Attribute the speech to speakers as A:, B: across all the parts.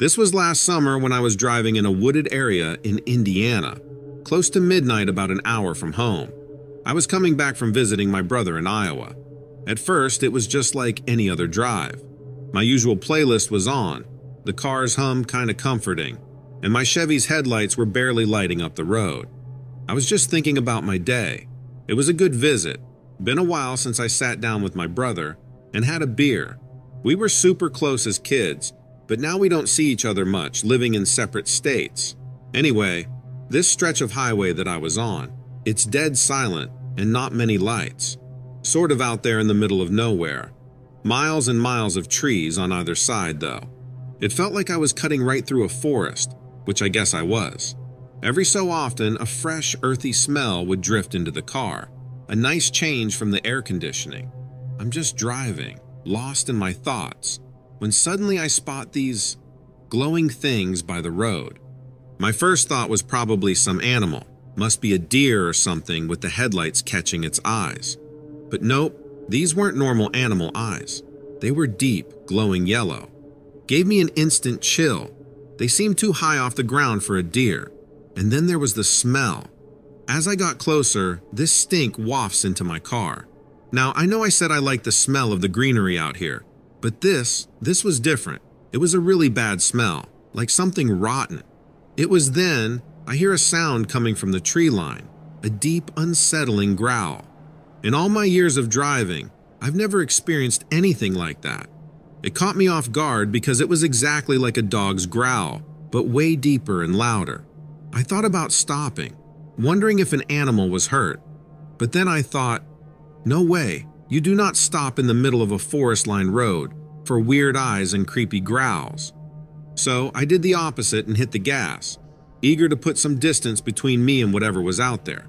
A: This was last summer when I was driving in a wooded area in Indiana, close to midnight, about an hour from home. I was coming back from visiting my brother in Iowa. At first, it was just like any other drive. My usual playlist was on, the car's hum kinda comforting, and my Chevy's headlights were barely lighting up the road. I was just thinking about my day. It was a good visit. Been a while since I sat down with my brother and had a beer. We were super close as kids, but now we don't see each other much, living in separate states. Anyway, this stretch of highway that I was on, it's dead silent and not many lights. Sort of out there in the middle of nowhere. Miles and miles of trees on either side, though. It felt like I was cutting right through a forest, which I guess I was. Every so often, a fresh, earthy smell would drift into the car, a nice change from the air conditioning. I'm just driving, lost in my thoughts, when suddenly I spot these glowing things by the road. My first thought was probably some animal, must be a deer or something with the headlights catching its eyes. But nope, these weren't normal animal eyes. They were deep, glowing yellow. Gave me an instant chill. They seemed too high off the ground for a deer. And then there was the smell. As I got closer, this stink wafts into my car. Now, I know I said I liked the smell of the greenery out here, but this was different. It was a really bad smell, like something rotten. It was then I hear a sound coming from the tree line, a deep, unsettling growl. In all my years of driving, I've never experienced anything like that. It caught me off guard because it was exactly like a dog's growl, but way deeper and louder. I thought about stopping, wondering if an animal was hurt. But then I thought, no way, you do not stop in the middle of a forest-lined road for weird eyes and creepy growls. So I did the opposite and hit the gas, eager to put some distance between me and whatever was out there.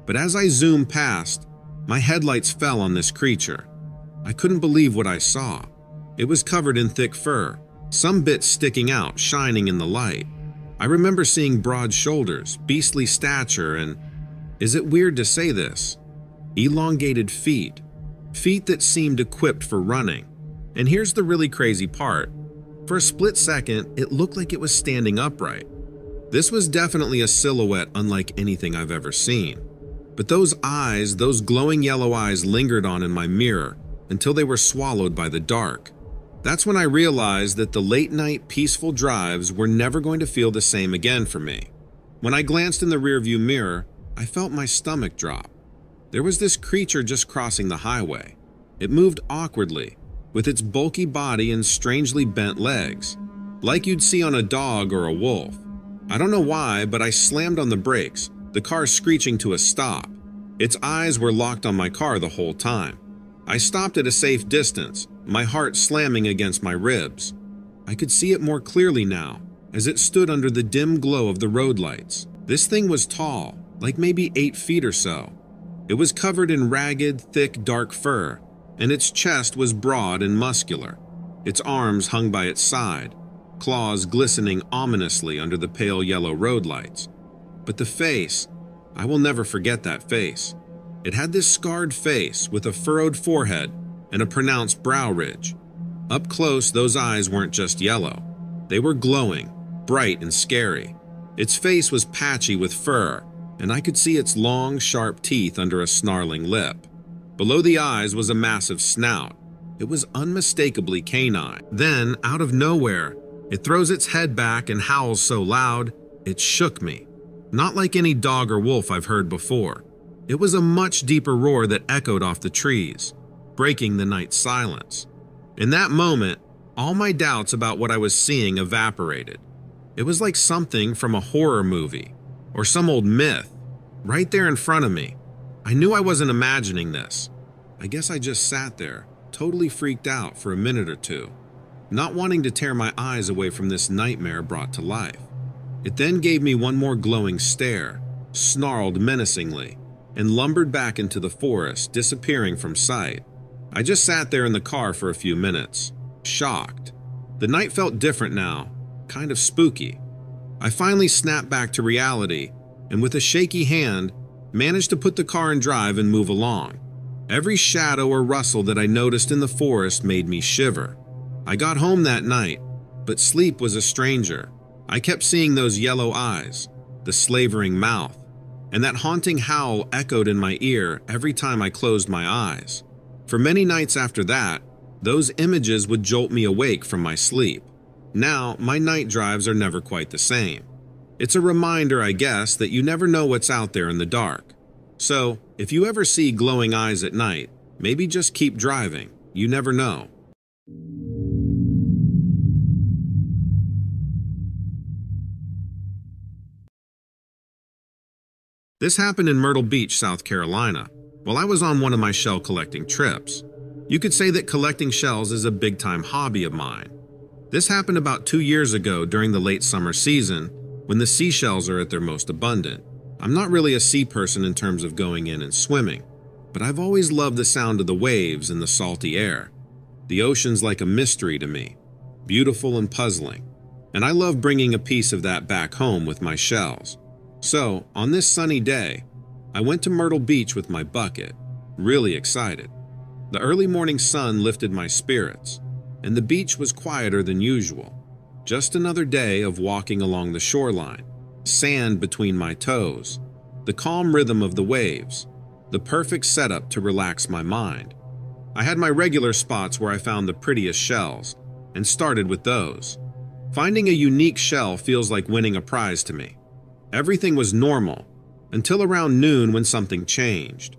A: But as I zoomed past, my headlights fell on this creature. I couldn't believe what I saw. It was covered in thick fur, some bits sticking out, shining in the light. I remember seeing broad shoulders, beastly stature, and, is it weird to say this, elongated feet. Feet that seemed equipped for running. And here's the really crazy part. For a split second, it looked like it was standing upright. This was definitely a silhouette unlike anything I've ever seen. But those eyes, those glowing yellow eyes, lingered on in my mirror until they were swallowed by the dark. That's when I realized that the late-night peaceful drives were never going to feel the same again for me. When I glanced in the rearview mirror, I felt my stomach drop. There was this creature just crossing the highway. It moved awkwardly, with its bulky body and strangely bent legs, like you'd see on a dog or a wolf. I don't know why, but I slammed on the brakes, the car screeching to a stop. Its eyes were locked on my car the whole time. I stopped at a safe distance, my heart slamming against my ribs. I could see it more clearly now, as it stood under the dim glow of the road lights. This thing was tall, like maybe 8 feet or so. It was covered in ragged, thick, dark fur, and its chest was broad and muscular. Its arms hung by its side, claws glistening ominously under the pale yellow road lights. But the face, I will never forget that face. It had this scarred face with a furrowed forehead and a pronounced brow ridge. Up close, those eyes weren't just yellow. They were glowing, bright and scary. Its face was patchy with fur, and I could see its long, sharp teeth under a snarling lip. Below the eyes was a massive snout. It was unmistakably canine. Then, out of nowhere, it throws its head back and howls so loud, it shook me. Not like any dog or wolf I've heard before. It was a much deeper roar that echoed off the trees, breaking the night silence. In that moment, all my doubts about what I was seeing evaporated. It was like something from a horror movie, or some old myth, right there in front of me. I knew I wasn't imagining this. I guess I just sat there, totally freaked out for a minute or two, not wanting to tear my eyes away from this nightmare brought to life. It then gave me one more glowing stare, snarled menacingly, and lumbered back into the forest, disappearing from sight. I just sat there in the car for a few minutes, shocked. The night felt different now, kind of spooky. I finally snapped back to reality, and with a shaky hand, managed to put the car in drive and move along. Every shadow or rustle that I noticed in the forest made me shiver. I got home that night, But sleep was a stranger. I kept seeing those yellow eyes, the slavering mouth, and that haunting howl echoed in my ear every time I closed my eyes. For many nights after that, those images would jolt me awake from my sleep. Now, my night drives are never quite the same. It's a reminder, I guess, that you never know what's out there in the dark. So, if you ever see glowing eyes at night, maybe just keep driving. You never know. This happened in Myrtle Beach, South Carolina, while I was on one of my shell collecting trips. You could say that collecting shells is a big-time hobby of mine. This happened about 2 years ago during the late summer season, when the seashells are at their most abundant. I'm not really a sea person in terms of going in and swimming, but I've always loved the sound of the waves and the salty air. The ocean's like a mystery to me, beautiful and puzzling, and I love bringing a piece of that back home with my shells. So, on this sunny day, I went to Myrtle Beach with my bucket, really excited. The early morning sun lifted my spirits, and the beach was quieter than usual. Just another day of walking along the shoreline, sand between my toes, the calm rhythm of the waves, the perfect setup to relax my mind. I had my regular spots where I found the prettiest shells, and started with those. Finding a unique shell feels like winning a prize to me. Everything was normal, until around noon when something changed.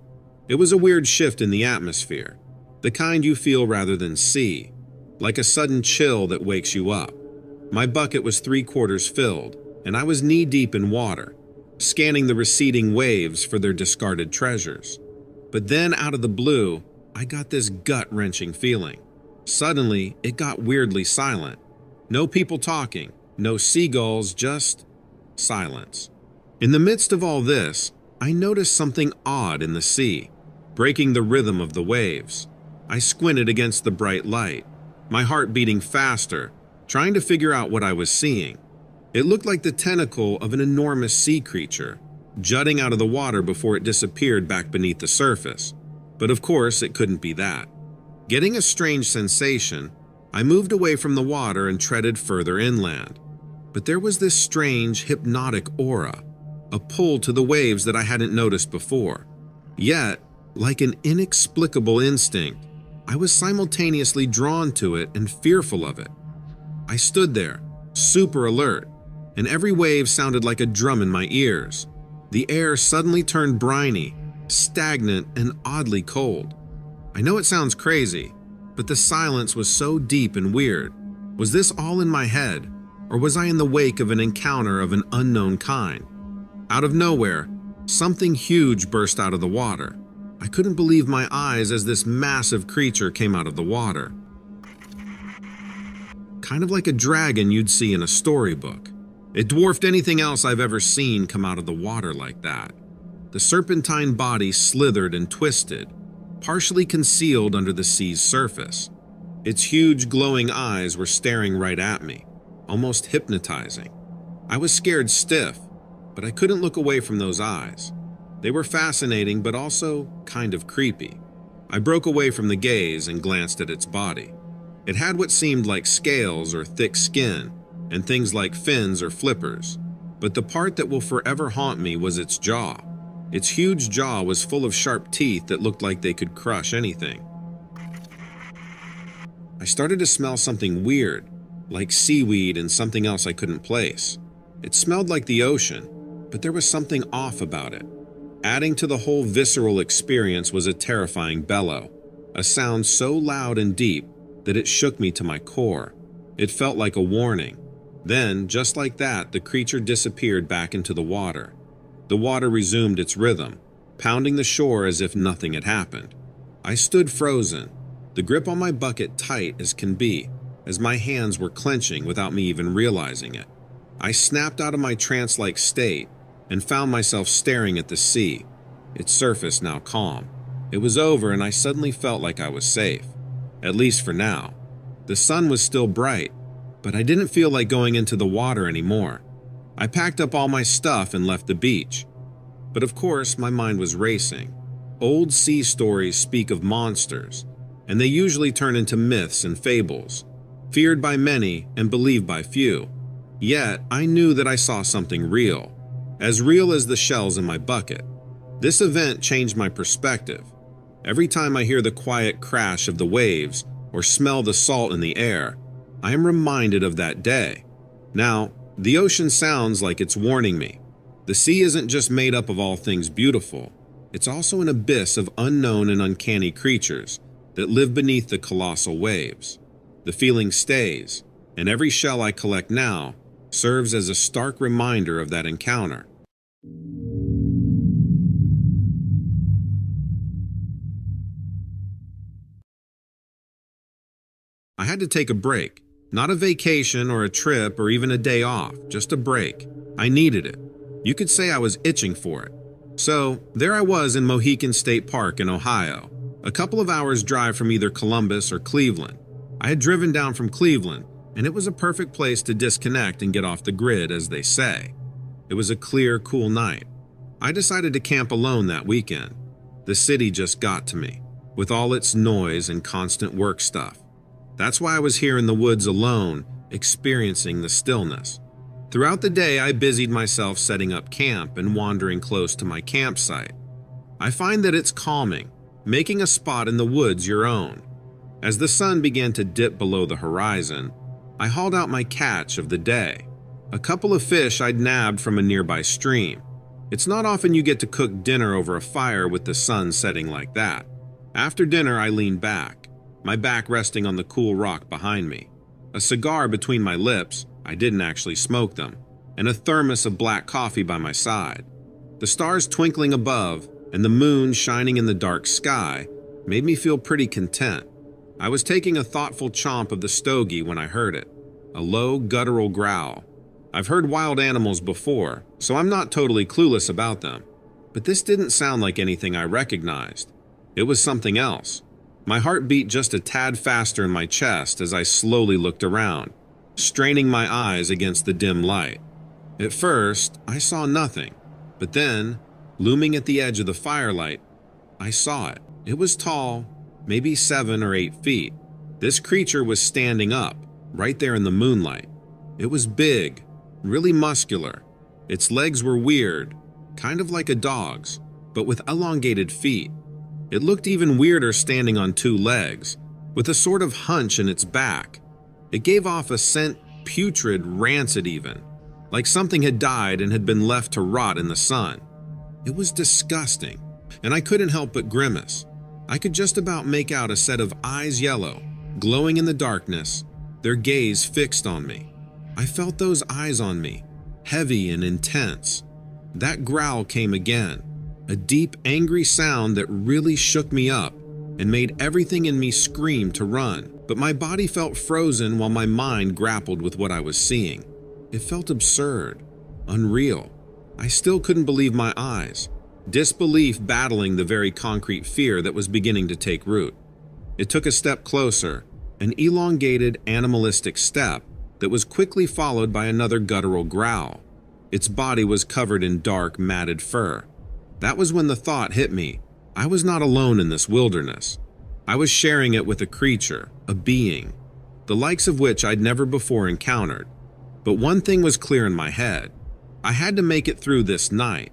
A: It was a weird shift in the atmosphere, the kind you feel rather than see, like a sudden chill that wakes you up. My bucket was 3/4 filled, and I was knee-deep in water, scanning the receding waves for their discarded treasures. But then, out of the blue, I got this gut-wrenching feeling. Suddenly, it got weirdly silent. No people talking, no seagulls, just silence. In the midst of all this, I noticed something odd in the sea, breaking the rhythm of the waves. I squinted against the bright light, my heart beating faster, trying to figure out what I was seeing. It looked like the tentacle of an enormous sea creature, jutting out of the water before it disappeared back beneath the surface. But of course, it couldn't be that. Getting a strange sensation, I moved away from the water and treaded further inland. But there was this strange, hypnotic aura, a pull to the waves that I hadn't noticed before. Yet, like an inexplicable instinct, I was simultaneously drawn to it and fearful of it. I stood there, super alert, and every wave sounded like a drum in my ears. The air suddenly turned briny, stagnant, and oddly cold. I know it sounds crazy, but the silence was so deep and weird. Was this all in my head, or was I in the wake of an encounter of an unknown kind? Out of nowhere, something huge burst out of the water. I couldn't believe my eyes as this massive creature came out of the water. Kind of like a dragon you'd see in a storybook. It dwarfed anything else I've ever seen come out of the water like that. The serpentine body slithered and twisted, partially concealed under the sea's surface. Its huge glowing eyes were staring right at me, almost hypnotizing. I was scared stiff, but I couldn't look away from those eyes. They were fascinating, but also kind of creepy. I broke away from the gaze and glanced at its body. It had what seemed like scales or thick skin, and things like fins or flippers. But the part that will forever haunt me was its jaw. Its huge jaw was full of sharp teeth that looked like they could crush anything. I started to smell something weird, like seaweed and something else I couldn't place. It smelled like the ocean, but there was something off about it. Adding to the whole visceral experience was a terrifying bellow, a sound so loud and deep that it shook me to my core. It felt like a warning. Then, just like that, the creature disappeared back into the water. The water resumed its rhythm, pounding the shore as if nothing had happened. I stood frozen, the grip on my bucket tight as can be, as my hands were clenching without me even realizing it. I snapped out of my trance-like state and found myself staring at the sea, its surface now calm. It was over and I suddenly felt like I was safe, at least for now. The sun was still bright, but I didn't feel like going into the water anymore. I packed up all my stuff and left the beach. But of course, my mind was racing. Old sea stories speak of monsters, and they usually turn into myths and fables. feared by many and believed by few. Yet, I knew that I saw something real as the shells in my bucket. This event changed my perspective. Every time I hear the quiet crash of the waves or smell the salt in the air, I am reminded of that day. Now, the ocean sounds like it's warning me. The sea isn't just made up of all things beautiful. It's also an abyss of unknown and uncanny creatures that live beneath the colossal waves. The feeling stays, and every shell I collect now serves as a stark reminder of that encounter. I had to take a break. Not a vacation or a trip or even a day off, just a break. I needed it. You could say I was itching for it. So, there I was in Mohican State Park in Ohio, a couple of hours drive from either Columbus or Cleveland. I had driven down from Cleveland, and it was a perfect place to disconnect and get off the grid, as they say. It was a clear, cool night. I decided to camp alone that weekend. The city just got to me, with all its noise and constant work stuff. That's why I was here in the woods alone, experiencing the stillness. Throughout the day, I busied myself setting up camp and wandering close to my campsite. I find that it's calming, making a spot in the woods your own. As the sun began to dip below the horizon, I hauled out my catch of the day, a couple of fish I'd nabbed from a nearby stream. It's not often you get to cook dinner over a fire with the sun setting like that. After dinner, I leaned back, my back resting on the cool rock behind me. A cigar between my lips, I didn't actually smoke them, and a thermos of black coffee by my side. The stars twinkling above and the moon shining in the dark sky made me feel pretty content. I was taking a thoughtful chomp of the stogie when I heard it, a low, guttural growl. I've heard wild animals before, so I'm not totally clueless about them, but this didn't sound like anything I recognized. It was something else. My heart beat just a tad faster in my chest as I slowly looked around, straining my eyes against the dim light. At first, I saw nothing, but then, looming at the edge of the firelight, I saw it. It was tall, maybe 7 or 8 feet. This creature was standing up, right there in the moonlight. It was big, really muscular. Its legs were weird, kind of like a dog's, but with elongated feet. It looked even weirder standing on 2 legs, with a sort of hunch in its back. It gave off a scent putrid, rancid even, like something had died and had been left to rot in the sun. It was disgusting, and I couldn't help but grimace. I could just about make out a set of eyes yellow, glowing in the darkness, their gaze fixed on me. I felt those eyes on me, heavy and intense. That growl came again, a deep, angry sound that really shook me up and made everything in me scream to run. But my body felt frozen while my mind grappled with what I was seeing. It felt absurd, unreal. I still couldn't believe my eyes, disbelief battling the very concrete fear that was beginning to take root. It took a step closer, an elongated, animalistic step that was quickly followed by another guttural growl. Its body was covered in dark, matted fur. That was when the thought hit me. I was not alone in this wilderness. I was sharing it with a creature, a being, the likes of which I'd never before encountered. But one thing was clear in my head. I had to make it through this night.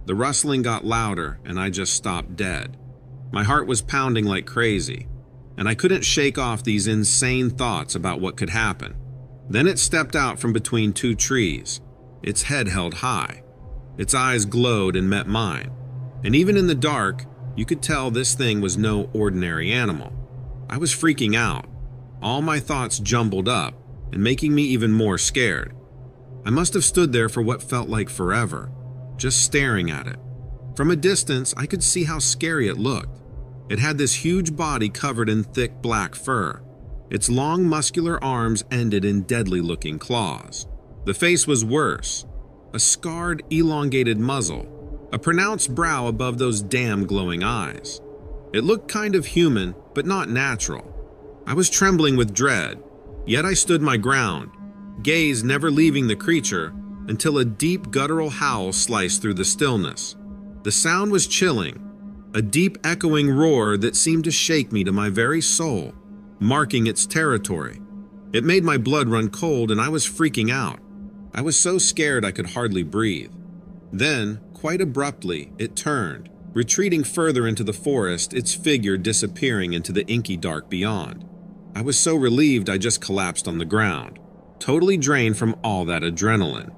A: The rustling got louder, and I just stopped dead. My heart was pounding like crazy, and I couldn't shake off these insane thoughts about what could happen. Then it stepped out from between 2 trees, its head held high. Its eyes glowed and met mine, and even in the dark, you could tell this thing was no ordinary animal. I was freaking out, all my thoughts jumbled up and making me even more scared. I must have stood there for what felt like forever, just staring at it. From a distance, I could see how scary it looked. It had this huge body covered in thick black fur. Its long, muscular arms ended in deadly-looking claws. The face was worse. A scarred, elongated muzzle, a pronounced brow above those damn glowing eyes. It looked kind of human, but not natural. I was trembling with dread, yet I stood my ground, gaze never leaving the creature until a deep guttural howl sliced through the stillness. The sound was chilling, a deep echoing roar that seemed to shake me to my very soul, marking its territory. It made my blood run cold and I was freaking out. I was so scared I could hardly breathe. Then, quite abruptly, it turned, retreating further into the forest, its figure disappearing into the inky dark beyond. I was so relieved I just collapsed on the ground, totally drained from all that adrenaline.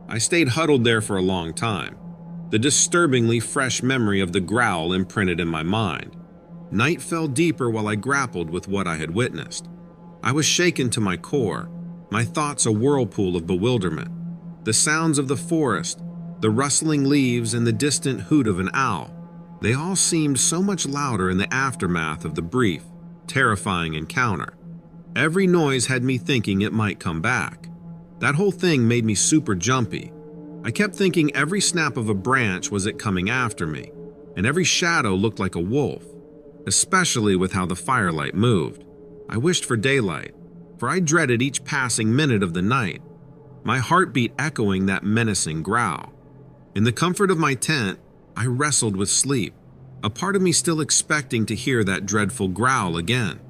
A: I stayed huddled there for a long time, the disturbingly fresh memory of the growl imprinted in my mind. Night fell deeper while I grappled with what I had witnessed. I was shaken to my core, my thoughts a whirlpool of bewilderment. The sounds of the forest, the rustling leaves, and the distant hoot of an owl, they all seemed so much louder in the aftermath of the brief, terrifying encounter. Every noise had me thinking it might come back. That whole thing made me super jumpy. I kept thinking every snap of a branch was it coming after me, and every shadow looked like a wolf, especially with how the firelight moved. I wished for daylight, for I dreaded each passing minute of the night, my heartbeat echoing that menacing growl. In the comfort of my tent, I wrestled with sleep, a part of me still expecting to hear that dreadful growl again.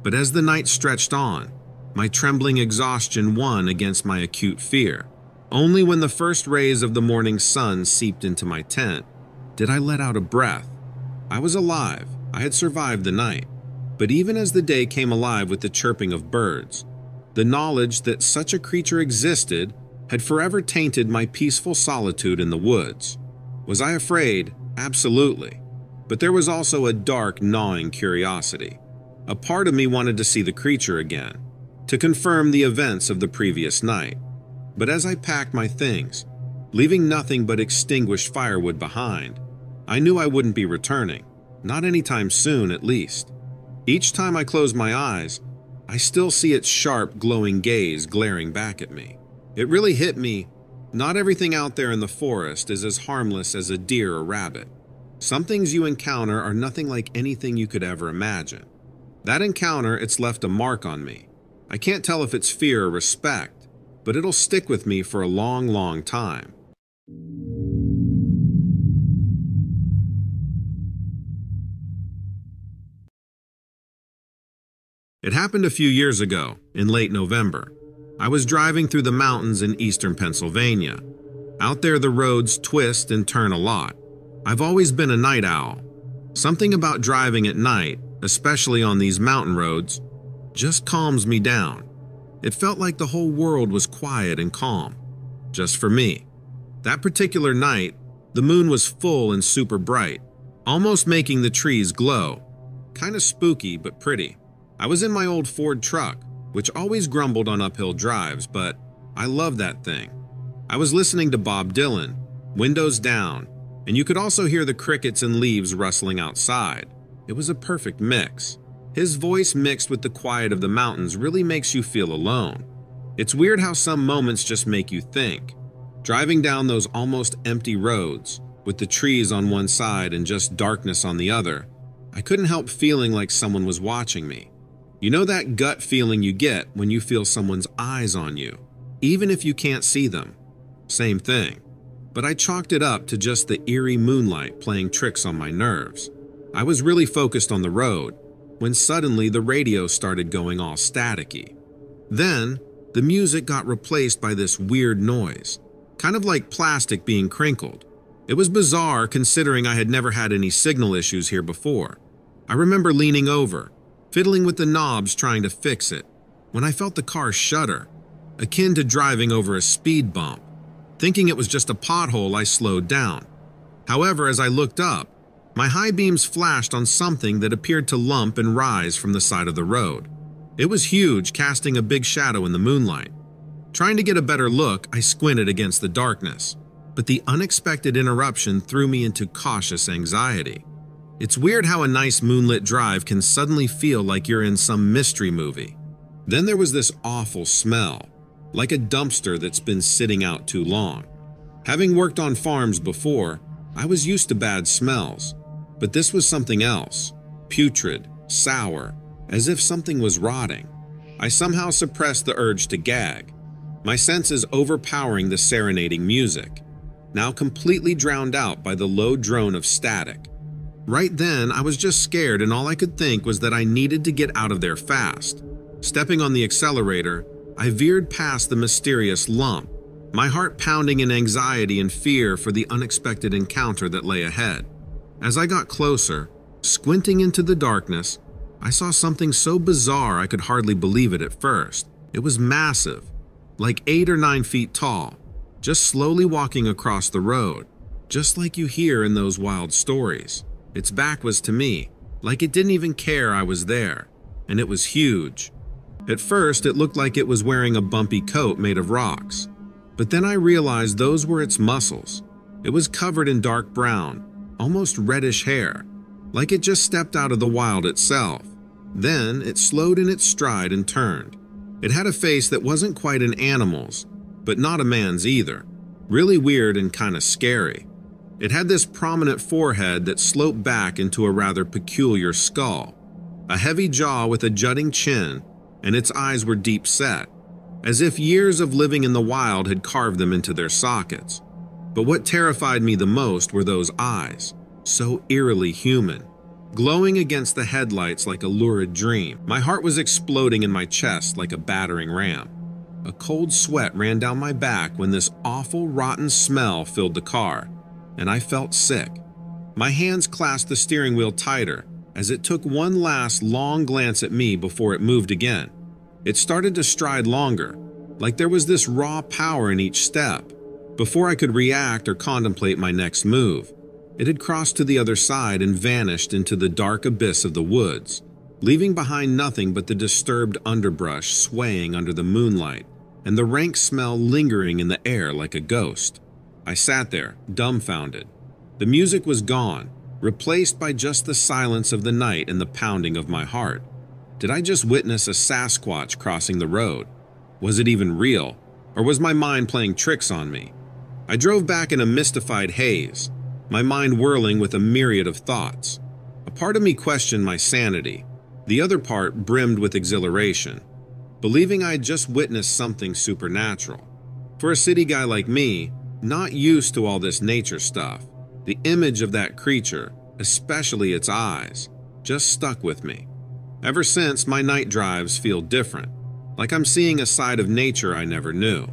A: But as the night stretched on, my trembling exhaustion won against my acute fear. Only when the first rays of the morning sun seeped into my tent did I let out a breath. I was alive. I had survived the night. But even as the day came alive with the chirping of birds, the knowledge that such a creature existed had forever tainted my peaceful solitude in the woods. Was I afraid? Absolutely. But there was also a dark, gnawing curiosity. A part of me wanted to see the creature again, to confirm the events of the previous night. But as I packed my things, leaving nothing but extinguished firewood behind, I knew I wouldn't be returning, not anytime soon at least. Each time I close my eyes, I still see its sharp, glowing gaze glaring back at me. It really hit me. Not everything out there in the forest is as harmless as a deer or rabbit. Some things you encounter are nothing like anything you could ever imagine. That encounter, it's left a mark on me. I can't tell if it's fear or respect, but it'll stick with me for a long, long time. It happened a few years ago, in late November. I was driving through the mountains in eastern Pennsylvania. Out there the roads twist and turn a lot. I've always been a night owl. Something about driving at night, especially on these mountain roads, just calms me down. It felt like the whole world was quiet and calm, just for me. That particular night, the moon was full and super bright, almost making the trees glow. Kind of spooky, but pretty. I was in my old Ford truck, which always grumbled on uphill drives, but I loved that thing. I was listening to Bob Dylan, windows down, and you could also hear the crickets and leaves rustling outside. It was a perfect mix. His voice mixed with the quiet of the mountains really makes you feel alone. It's weird how some moments just make you think. Driving down those almost empty roads, with the trees on one side and just darkness on the other, I couldn't help feeling like someone was watching me. You know that gut feeling you get when you feel someone's eyes on you, even if you can't see them? Same thing. But I chalked it up to just the eerie moonlight playing tricks on my nerves. I was really focused on the road, when suddenly the radio started going all staticky. Then, the music got replaced by this weird noise, kind of like plastic being crinkled. It was bizarre considering I had never had any signal issues here before. I remember leaning over, fiddling with the knobs trying to fix it, when I felt the car shudder, akin to driving over a speed bump. Thinking it was just a pothole, I slowed down. However, as I looked up, my high beams flashed on something that appeared to lump and rise from the side of the road. It was huge, casting a big shadow in the moonlight. Trying to get a better look, I squinted against the darkness, but the unexpected interruption threw me into cautious anxiety. It's weird how a nice moonlit drive can suddenly feel like you're in some mystery movie. Then there was this awful smell, like a dumpster that's been sitting out too long. Having worked on farms before, I was used to bad smells, but this was something else, putrid, sour, as if something was rotting. I somehow suppressed the urge to gag, my senses overpowering the serenading music, now completely drowned out by the low drone of static. Right then, I was just scared and all I could think was that I needed to get out of there fast. Stepping on the accelerator, I veered past the mysterious lump, my heart pounding in anxiety and fear for the unexpected encounter that lay ahead. As I got closer, squinting into the darkness, I saw something so bizarre I could hardly believe it at first. It was massive, like 8 or 9 feet tall, just slowly walking across the road, just like you hear in those wild stories. Its back was to me, like it didn't even care I was there, and it was huge. At first, it looked like it was wearing a bumpy coat made of rocks, but then I realized those were its muscles. It was covered in dark brown, almost reddish hair, like it just stepped out of the wild itself. Then it slowed in its stride and turned. It had a face that wasn't quite an animal's, but not a man's either. Really weird and kind of scary. It had this prominent forehead that sloped back into a rather peculiar skull, a heavy jaw with a jutting chin, and its eyes were deep set, as if years of living in the wild had carved them into their sockets. But what terrified me the most were those eyes, so eerily human, glowing against the headlights like a lurid dream. My heart was exploding in my chest like a battering ram. A cold sweat ran down my back when this awful, rotten smell filled the car, and I felt sick. My hands clasped the steering wheel tighter as it took one last long glance at me before it moved again. It started to stride longer, like there was this raw power in each step. Before I could react or contemplate my next move, it had crossed to the other side and vanished into the dark abyss of the woods, leaving behind nothing but the disturbed underbrush swaying under the moonlight and the rank smell lingering in the air like a ghost. I sat there, dumbfounded. The music was gone, replaced by just the silence of the night and the pounding of my heart. Did I just witness a Sasquatch crossing the road? Was it even real, or was my mind playing tricks on me? I drove back in a mystified haze, my mind whirling with a myriad of thoughts. A part of me questioned my sanity, the other part brimmed with exhilaration, believing I had just witnessed something supernatural. For a city guy like me, not used to all this nature stuff, the image of that creature, especially its eyes, just stuck with me. Ever since, my night drives feel different, like I'm seeing a side of nature I never knew.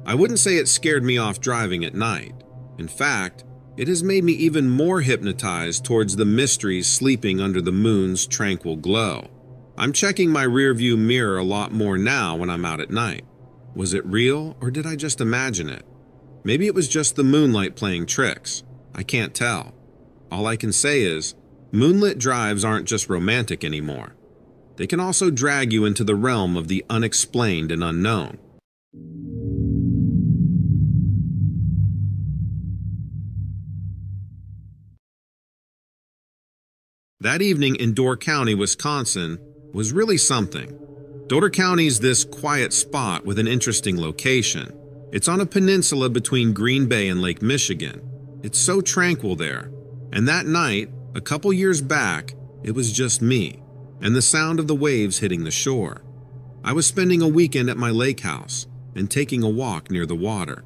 A: I wouldn't say it scared me off driving at night. In fact, it has made me even more hypnotized towards the mysteries sleeping under the moon's tranquil glow. I'm checking my rearview mirror a lot more now when I'm out at night. Was it real, or did I just imagine it? Maybe it was just the moonlight playing tricks. I can't tell. All I can say is, moonlit drives aren't just romantic anymore. They can also drag you into the realm of the unexplained and unknown. That evening in Door County, Wisconsin, was really something. Door County's this quiet spot with an interesting location. It's on a peninsula between Green Bay and Lake Michigan. It's so tranquil there. And that night, a couple years back, it was just me and the sound of the waves hitting the shore. I was spending a weekend at my lake house and taking a walk near the water.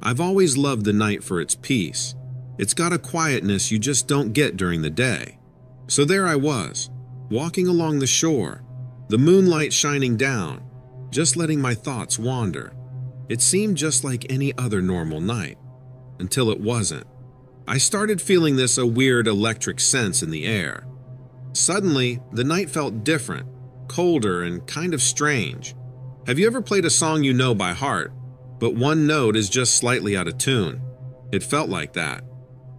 A: I've always loved the night for its peace. It's got a quietness you just don't get during the day. So there I was, walking along the shore, the moonlight shining down, just letting my thoughts wander. It seemed just like any other normal night, until it wasn't. I started feeling a weird electric sense in the air. Suddenly, the night felt different, colder, and kind of strange. Have you ever played a song you know by heart, but one note is just slightly out of tune? It felt like that.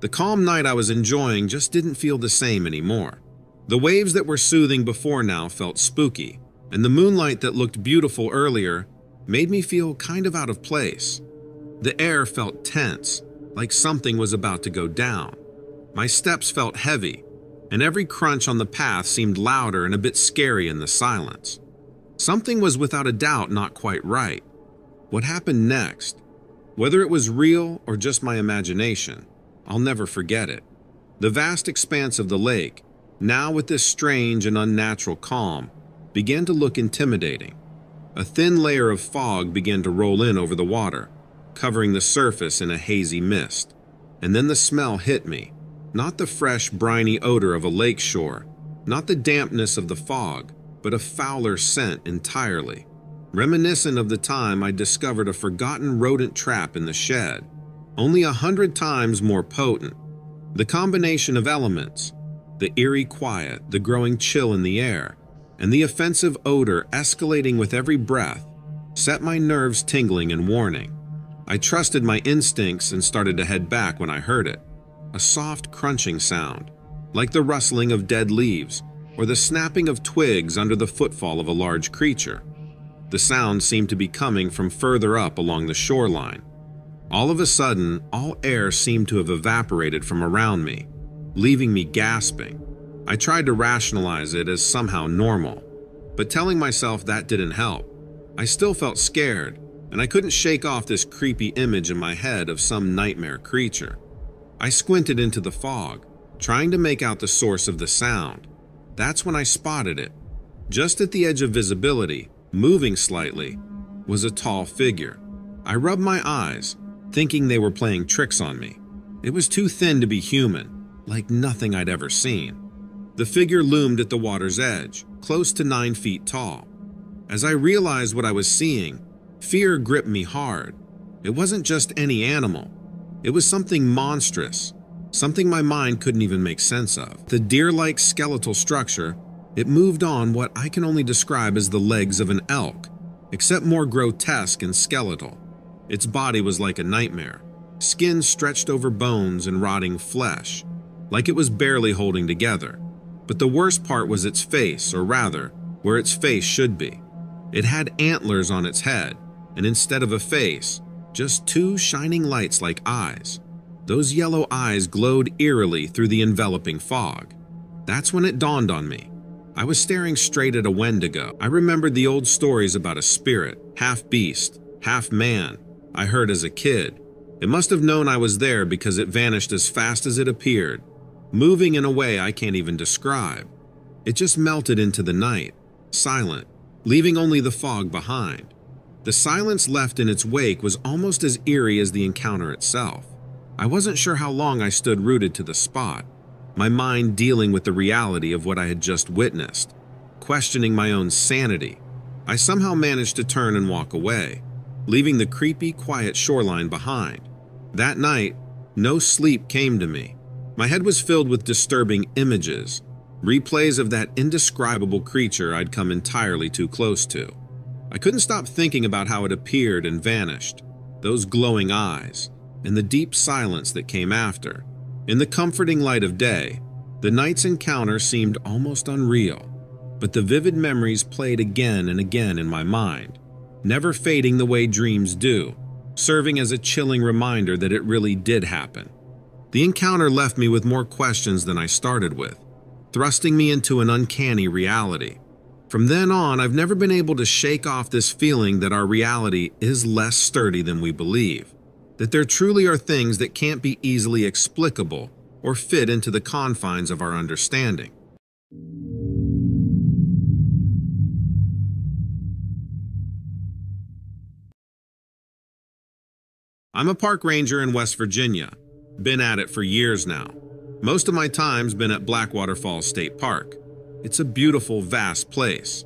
A: The calm night I was enjoying just didn't feel the same anymore. The waves that were soothing before now felt spooky, and the moonlight that looked beautiful earlier made me feel kind of out of place. The air felt tense, like something was about to go down. My steps felt heavy, and every crunch on the path seemed louder and a bit scary in the silence. Something was without a doubt not quite right. What happened next? Whether it was real or just my imagination, I'll never forget it. The vast expanse of the lake, now with this strange and unnatural calm, began to look intimidating. A thin layer of fog began to roll in over the water, covering the surface in a hazy mist. And then the smell hit me. Not the fresh, briny odor of a lake shore, not the dampness of the fog, but a fouler scent entirely, reminiscent of the time I discovered a forgotten rodent trap in the shed, only 100 times more potent. The combination of elements, the eerie quiet, the growing chill in the air, and the offensive odor escalating with every breath, set my nerves tingling and warning. I trusted my instincts and started to head back when I heard it. A soft crunching sound, like the rustling of dead leaves or the snapping of twigs under the footfall of a large creature. The sound seemed to be coming from further up along the shoreline. All of a sudden, all air seemed to have evaporated from around me, leaving me gasping. I tried to rationalize it as somehow normal, but telling myself that didn't help. I still felt scared, and I couldn't shake off this creepy image in my head of some nightmare creature. I squinted into the fog, trying to make out the source of the sound. That's when I spotted it. Just at the edge of visibility, moving slightly, was a tall figure. I rubbed my eyes, thinking they were playing tricks on me. It was too thin to be human, like nothing I'd ever seen. The figure loomed at the water's edge, close to 9 feet tall. As I realized what I was seeing, fear gripped me hard. It wasn't just any animal. It was something monstrous, something my mind couldn't even make sense of. The deer-like skeletal structure, it moved on what I can only describe as the legs of an elk, except more grotesque and skeletal. Its body was like a nightmare, skin stretched over bones and rotting flesh, like it was barely holding together. But the worst part was its face, or rather, where its face should be. It had antlers on its head, and instead of a face, just 2 shining lights like eyes. Those yellow eyes glowed eerily through the enveloping fog. That's when it dawned on me. I was staring straight at a Wendigo. I remembered the old stories about a spirit, half beast, half man, I heard as a kid. It must have known I was there because it vanished as fast as it appeared, moving in a way I can't even describe. It just melted into the night, silent, leaving only the fog behind. The silence left in its wake was almost as eerie as the encounter itself. I wasn't sure how long I stood rooted to the spot, my mind dealing with the reality of what I had just witnessed, questioning my own sanity. I somehow managed to turn and walk away, leaving the creepy, quiet shoreline behind. That night, no sleep came to me. My head was filled with disturbing images, replays of that indescribable creature I'd come entirely too close to. I couldn't stop thinking about how it appeared and vanished, those glowing eyes, and the deep silence that came after. In the comforting light of day, the night's encounter seemed almost unreal, but the vivid memories played again and again in my mind, never fading the way dreams do, serving as a chilling reminder that it really did happen. The encounter left me with more questions than I started with, thrusting me into an uncanny reality. From then on, I've never been able to shake off this feeling that our reality is less sturdy than we believe, that there truly are things that can't be easily explicable or fit into the confines of our understanding. I'm a park ranger in West Virginia. Been at it for years now. Most of my time's been at Blackwater Falls State Park. It's a beautiful, vast place.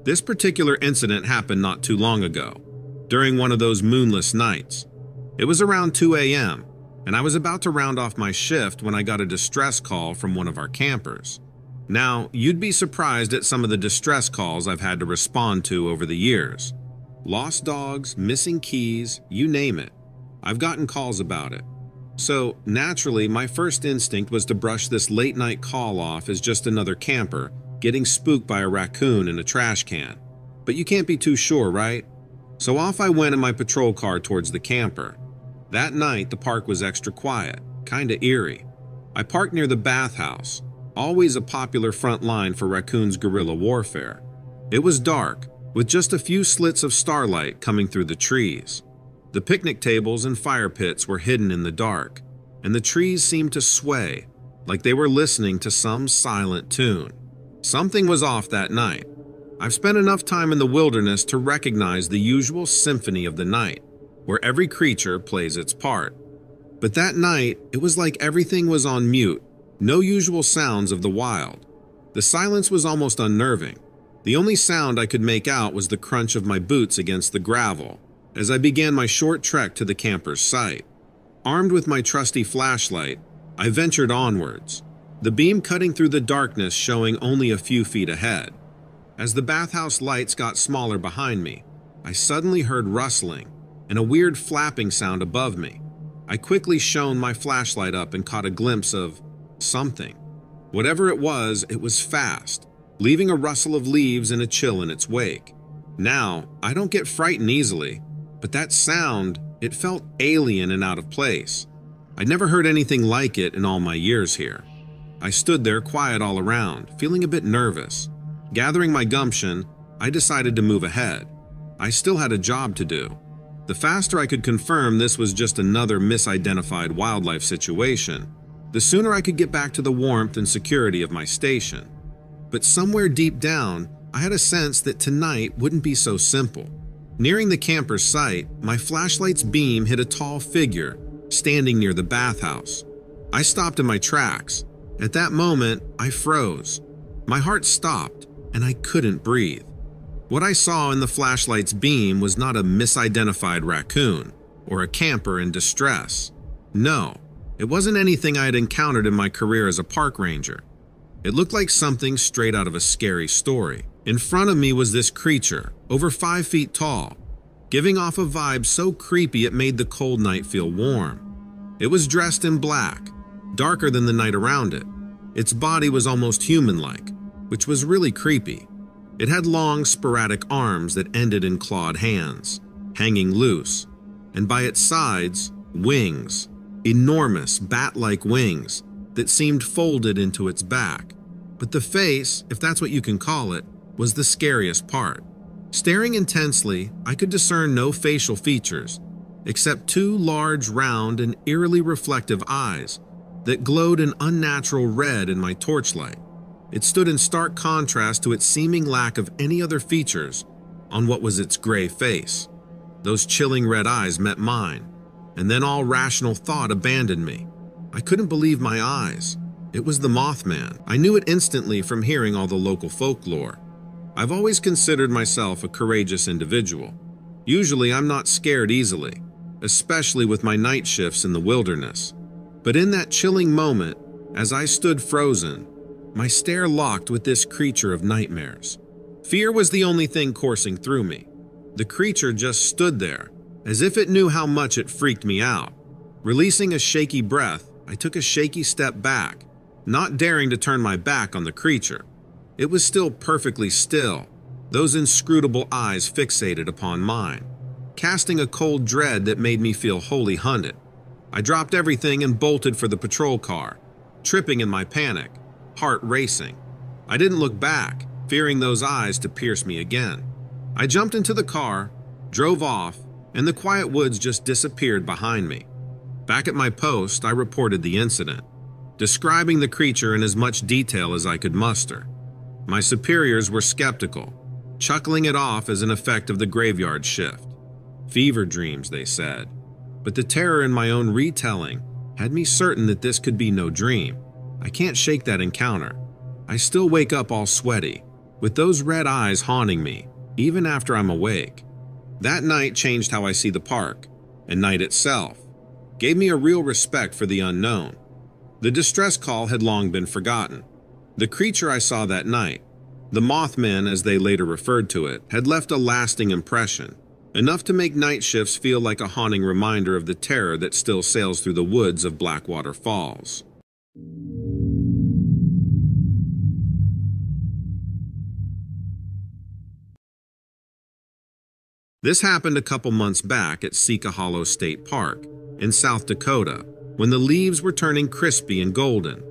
A: This particular incident happened not too long ago, during one of those moonless nights. It was around 2 a.m., and I was about to round off my shift when I got a distress call from one of our campers. Now, you'd be surprised at some of the distress calls I've had to respond to over the years. Lost dogs, missing keys, you name it. I've gotten calls about it. So, naturally, my first instinct was to brush this late-night call off as just another camper getting spooked by a raccoon in a trash can. But you can't be too sure, right? So off I went in my patrol car towards the camper. That night, the park was extra quiet, kinda eerie. I parked near the bathhouse, always a popular front line for raccoons' guerrilla warfare. It was dark, with just a few slits of starlight coming through the trees. The picnic tables and fire pits were hidden in the dark, and the trees seemed to sway, like they were listening to some silent tune. Something was off that night. I've spent enough time in the wilderness to recognize the usual symphony of the night, where every creature plays its part. But that night, it was like everything was on mute, no usual sounds of the wild. The silence was almost unnerving. The only sound I could make out was the crunch of my boots against the gravel as I began my short trek to the camper's site. Armed with my trusty flashlight, I ventured onwards, the beam cutting through the darkness showing only a few feet ahead. As the bathhouse lights got smaller behind me, I suddenly heard rustling and a weird flapping sound above me. I quickly shone my flashlight up and caught a glimpse of something. Whatever it was fast, leaving a rustle of leaves and a chill in its wake. Now, I don't get frightened easily, but that sound, it felt alien and out of place. I'd never heard anything like it in all my years here. I stood there quiet all around, feeling a bit nervous. Gathering my gumption, I decided to move ahead. I still had a job to do. The faster I could confirm this was just another misidentified wildlife situation, the sooner I could get back to the warmth and security of my station. But somewhere deep down, I had a sense that tonight wouldn't be so simple. Nearing the camper's site, my flashlight's beam hit a tall figure standing near the bathhouse. I stopped in my tracks. At that moment, I froze. My heart stopped, and I couldn't breathe. What I saw in the flashlight's beam was not a misidentified raccoon or a camper in distress. No, it wasn't anything I had encountered in my career as a park ranger. It looked like something straight out of a scary story. In front of me was this creature, over 5 feet tall, giving off a vibe so creepy it made the cold night feel warm. It was dressed in black, darker than the night around it. Its body was almost human-like, which was really creepy. It had long, sporadic arms that ended in clawed hands, hanging loose, and by its sides, wings, enormous bat-like wings that seemed folded into its back. But the face, if that's what you can call it, was the scariest part. Staring intensely, I could discern no facial features, except 2 large, round, and eerily reflective eyes that glowed an unnatural red in my torchlight. It stood in stark contrast to its seeming lack of any other features on what was its gray face. Those chilling red eyes met mine, and then all rational thought abandoned me. I couldn't believe my eyes. It was the Mothman. I knew it instantly from hearing all the local folklore. I've always considered myself a courageous individual. Usually I'm not scared easily, especially with my night shifts in the wilderness. But in that chilling moment, as I stood frozen, my stare locked with this creature of nightmares. Fear was the only thing coursing through me. The creature just stood there, as if it knew how much it freaked me out. Releasing a shaky breath, I took a shaky step back, not daring to turn my back on the creature. It was still perfectly still, those inscrutable eyes fixated upon mine, casting a cold dread that made me feel wholly hunted. I dropped everything and bolted for the patrol car, tripping in my panic, heart racing. I didn't look back, fearing those eyes to pierce me again. I jumped into the car, drove off, and the quiet woods just disappeared behind me. Back at my post, I reported the incident, describing the creature in as much detail as I could muster. My superiors were skeptical, chuckling it off as an effect of the graveyard shift. Fever dreams, they said. But the terror in my own retelling had me certain that this could be no dream. I can't shake that encounter. I still wake up all sweaty, with those red eyes haunting me, even after I'm awake. That night changed how I see the park, and night itself. Gave me a real respect for the unknown. The distress call had long been forgotten. The creature I saw that night, the Mothman as they later referred to it, had left a lasting impression, enough to make night shifts feel like a haunting reminder of the terror that still sails through the woods of Blackwater Falls. This happened a couple months back at Sika Hollow State Park in South Dakota, when the leaves were turning crispy and golden.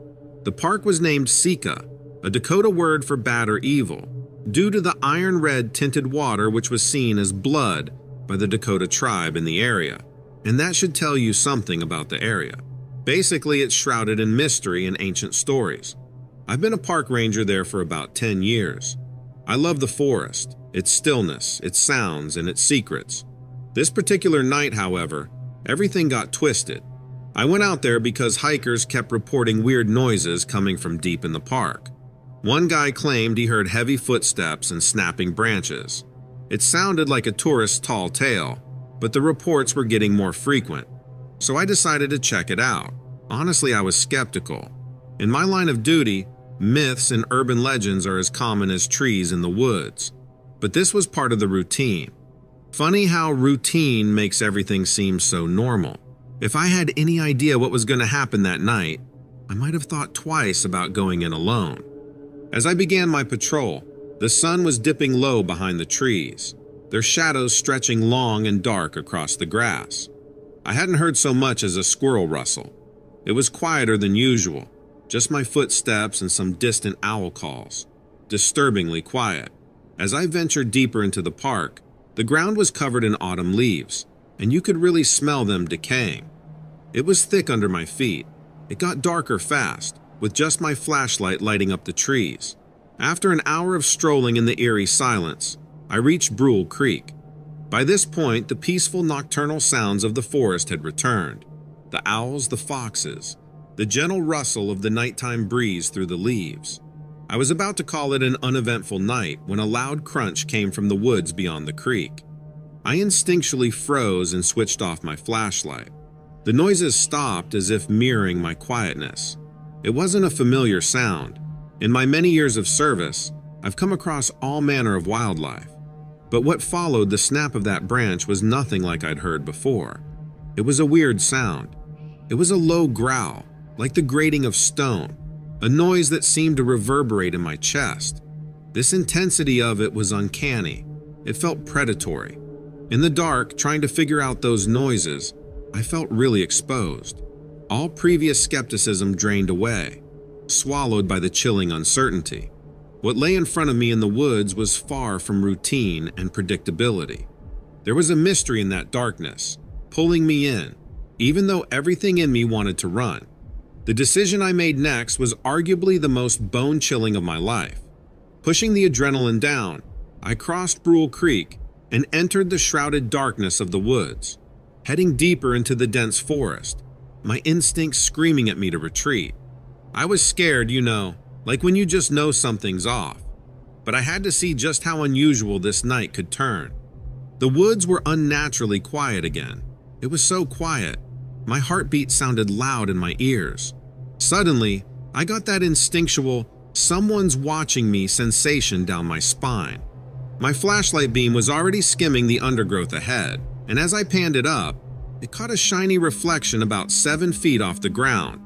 A: The park was named Sika, a Dakota word for bad or evil, due to the iron-red tinted water which was seen as blood by the Dakota tribe in the area. And that should tell you something about the area. Basically, it's shrouded in mystery and ancient stories. I've been a park ranger there for about 10 years. I love the forest, its stillness, its sounds, and its secrets. This particular night, however, everything got twisted. I went out there because hikers kept reporting weird noises coming from deep in the park. One guy claimed he heard heavy footsteps and snapping branches. It sounded like a tourist's tall tale, but the reports were getting more frequent, so I decided to check it out. Honestly, I was skeptical. In my line of duty, myths and urban legends are as common as trees in the woods, but this was part of the routine. Funny how routine makes everything seem so normal. If I had any idea what was going to happen that night, I might have thought twice about going in alone. As I began my patrol, the sun was dipping low behind the trees, their shadows stretching long and dark across the grass. I hadn't heard so much as a squirrel rustle. It was quieter than usual, just my footsteps and some distant owl calls. Disturbingly quiet. As I ventured deeper into the park, the ground was covered in autumn leaves, and you could really smell them decaying. It was thick under my feet. It got darker fast, with just my flashlight lighting up the trees. After an hour of strolling in the eerie silence, I reached Brule Creek. By this point, the peaceful nocturnal sounds of the forest had returned. The owls, the foxes, the gentle rustle of the nighttime breeze through the leaves. I was about to call it an uneventful night when a loud crunch came from the woods beyond the creek. I instinctually froze and switched off my flashlight. The noises stopped as if mirroring my quietness. It wasn't a familiar sound. In my many years of service, I've come across all manner of wildlife. But what followed the snap of that branch was nothing like I'd heard before. It was a weird sound. It was a low growl, like the grating of stone, a noise that seemed to reverberate in my chest. This intensity of it was uncanny. It felt predatory. In the dark, trying to figure out those noises, I felt really exposed. All previous skepticism drained away, swallowed by the chilling uncertainty. What lay in front of me in the woods was far from routine and predictability. There was a mystery in that darkness, pulling me in, even though everything in me wanted to run. The decision I made next was arguably the most bone-chilling of my life. Pushing the adrenaline down, I crossed Brule Creek and entered the shrouded darkness of the woods, heading deeper into the dense forest, my instincts screaming at me to retreat. I was scared, like when you just know something's off. But I had to see just how unusual this night could turn. The woods were unnaturally quiet again. It was so quiet, my heartbeat sounded loud in my ears. Suddenly, I got that instinctual, someone's watching me sensation down my spine. My flashlight beam was already skimming the undergrowth ahead, and as I panned it up, it caught a shiny reflection about 7 feet off the ground.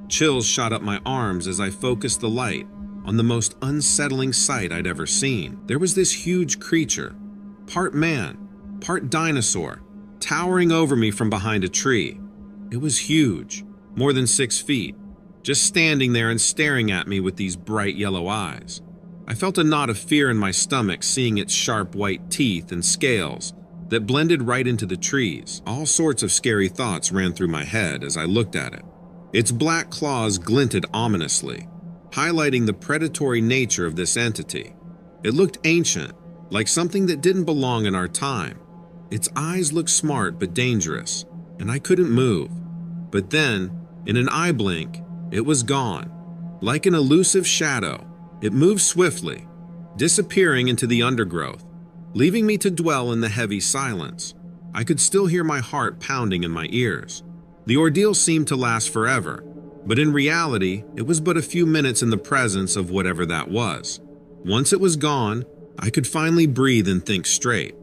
A: Chills shot up my arms as I focused the light on the most unsettling sight I'd ever seen. There was this huge creature, part man, part dinosaur, towering over me from behind a tree. It was huge, more than 6 feet, just standing there and staring at me with these bright yellow eyes. I felt a knot of fear in my stomach seeing its sharp white teeth and scales that blended right into the trees. All sorts of scary thoughts ran through my head as I looked at it. Its black claws glinted ominously, highlighting the predatory nature of this entity. It looked ancient, like something that didn't belong in our time. Its eyes looked smart but dangerous, and I couldn't move. But then, in an eye blink, it was gone. Like an elusive shadow, it moved swiftly, disappearing into the undergrowth, leaving me to dwell in the heavy silence. I could still hear my heart pounding in my ears. The ordeal seemed to last forever, but in reality, it was but a few minutes in the presence of whatever that was. Once it was gone, I could finally breathe and think straight.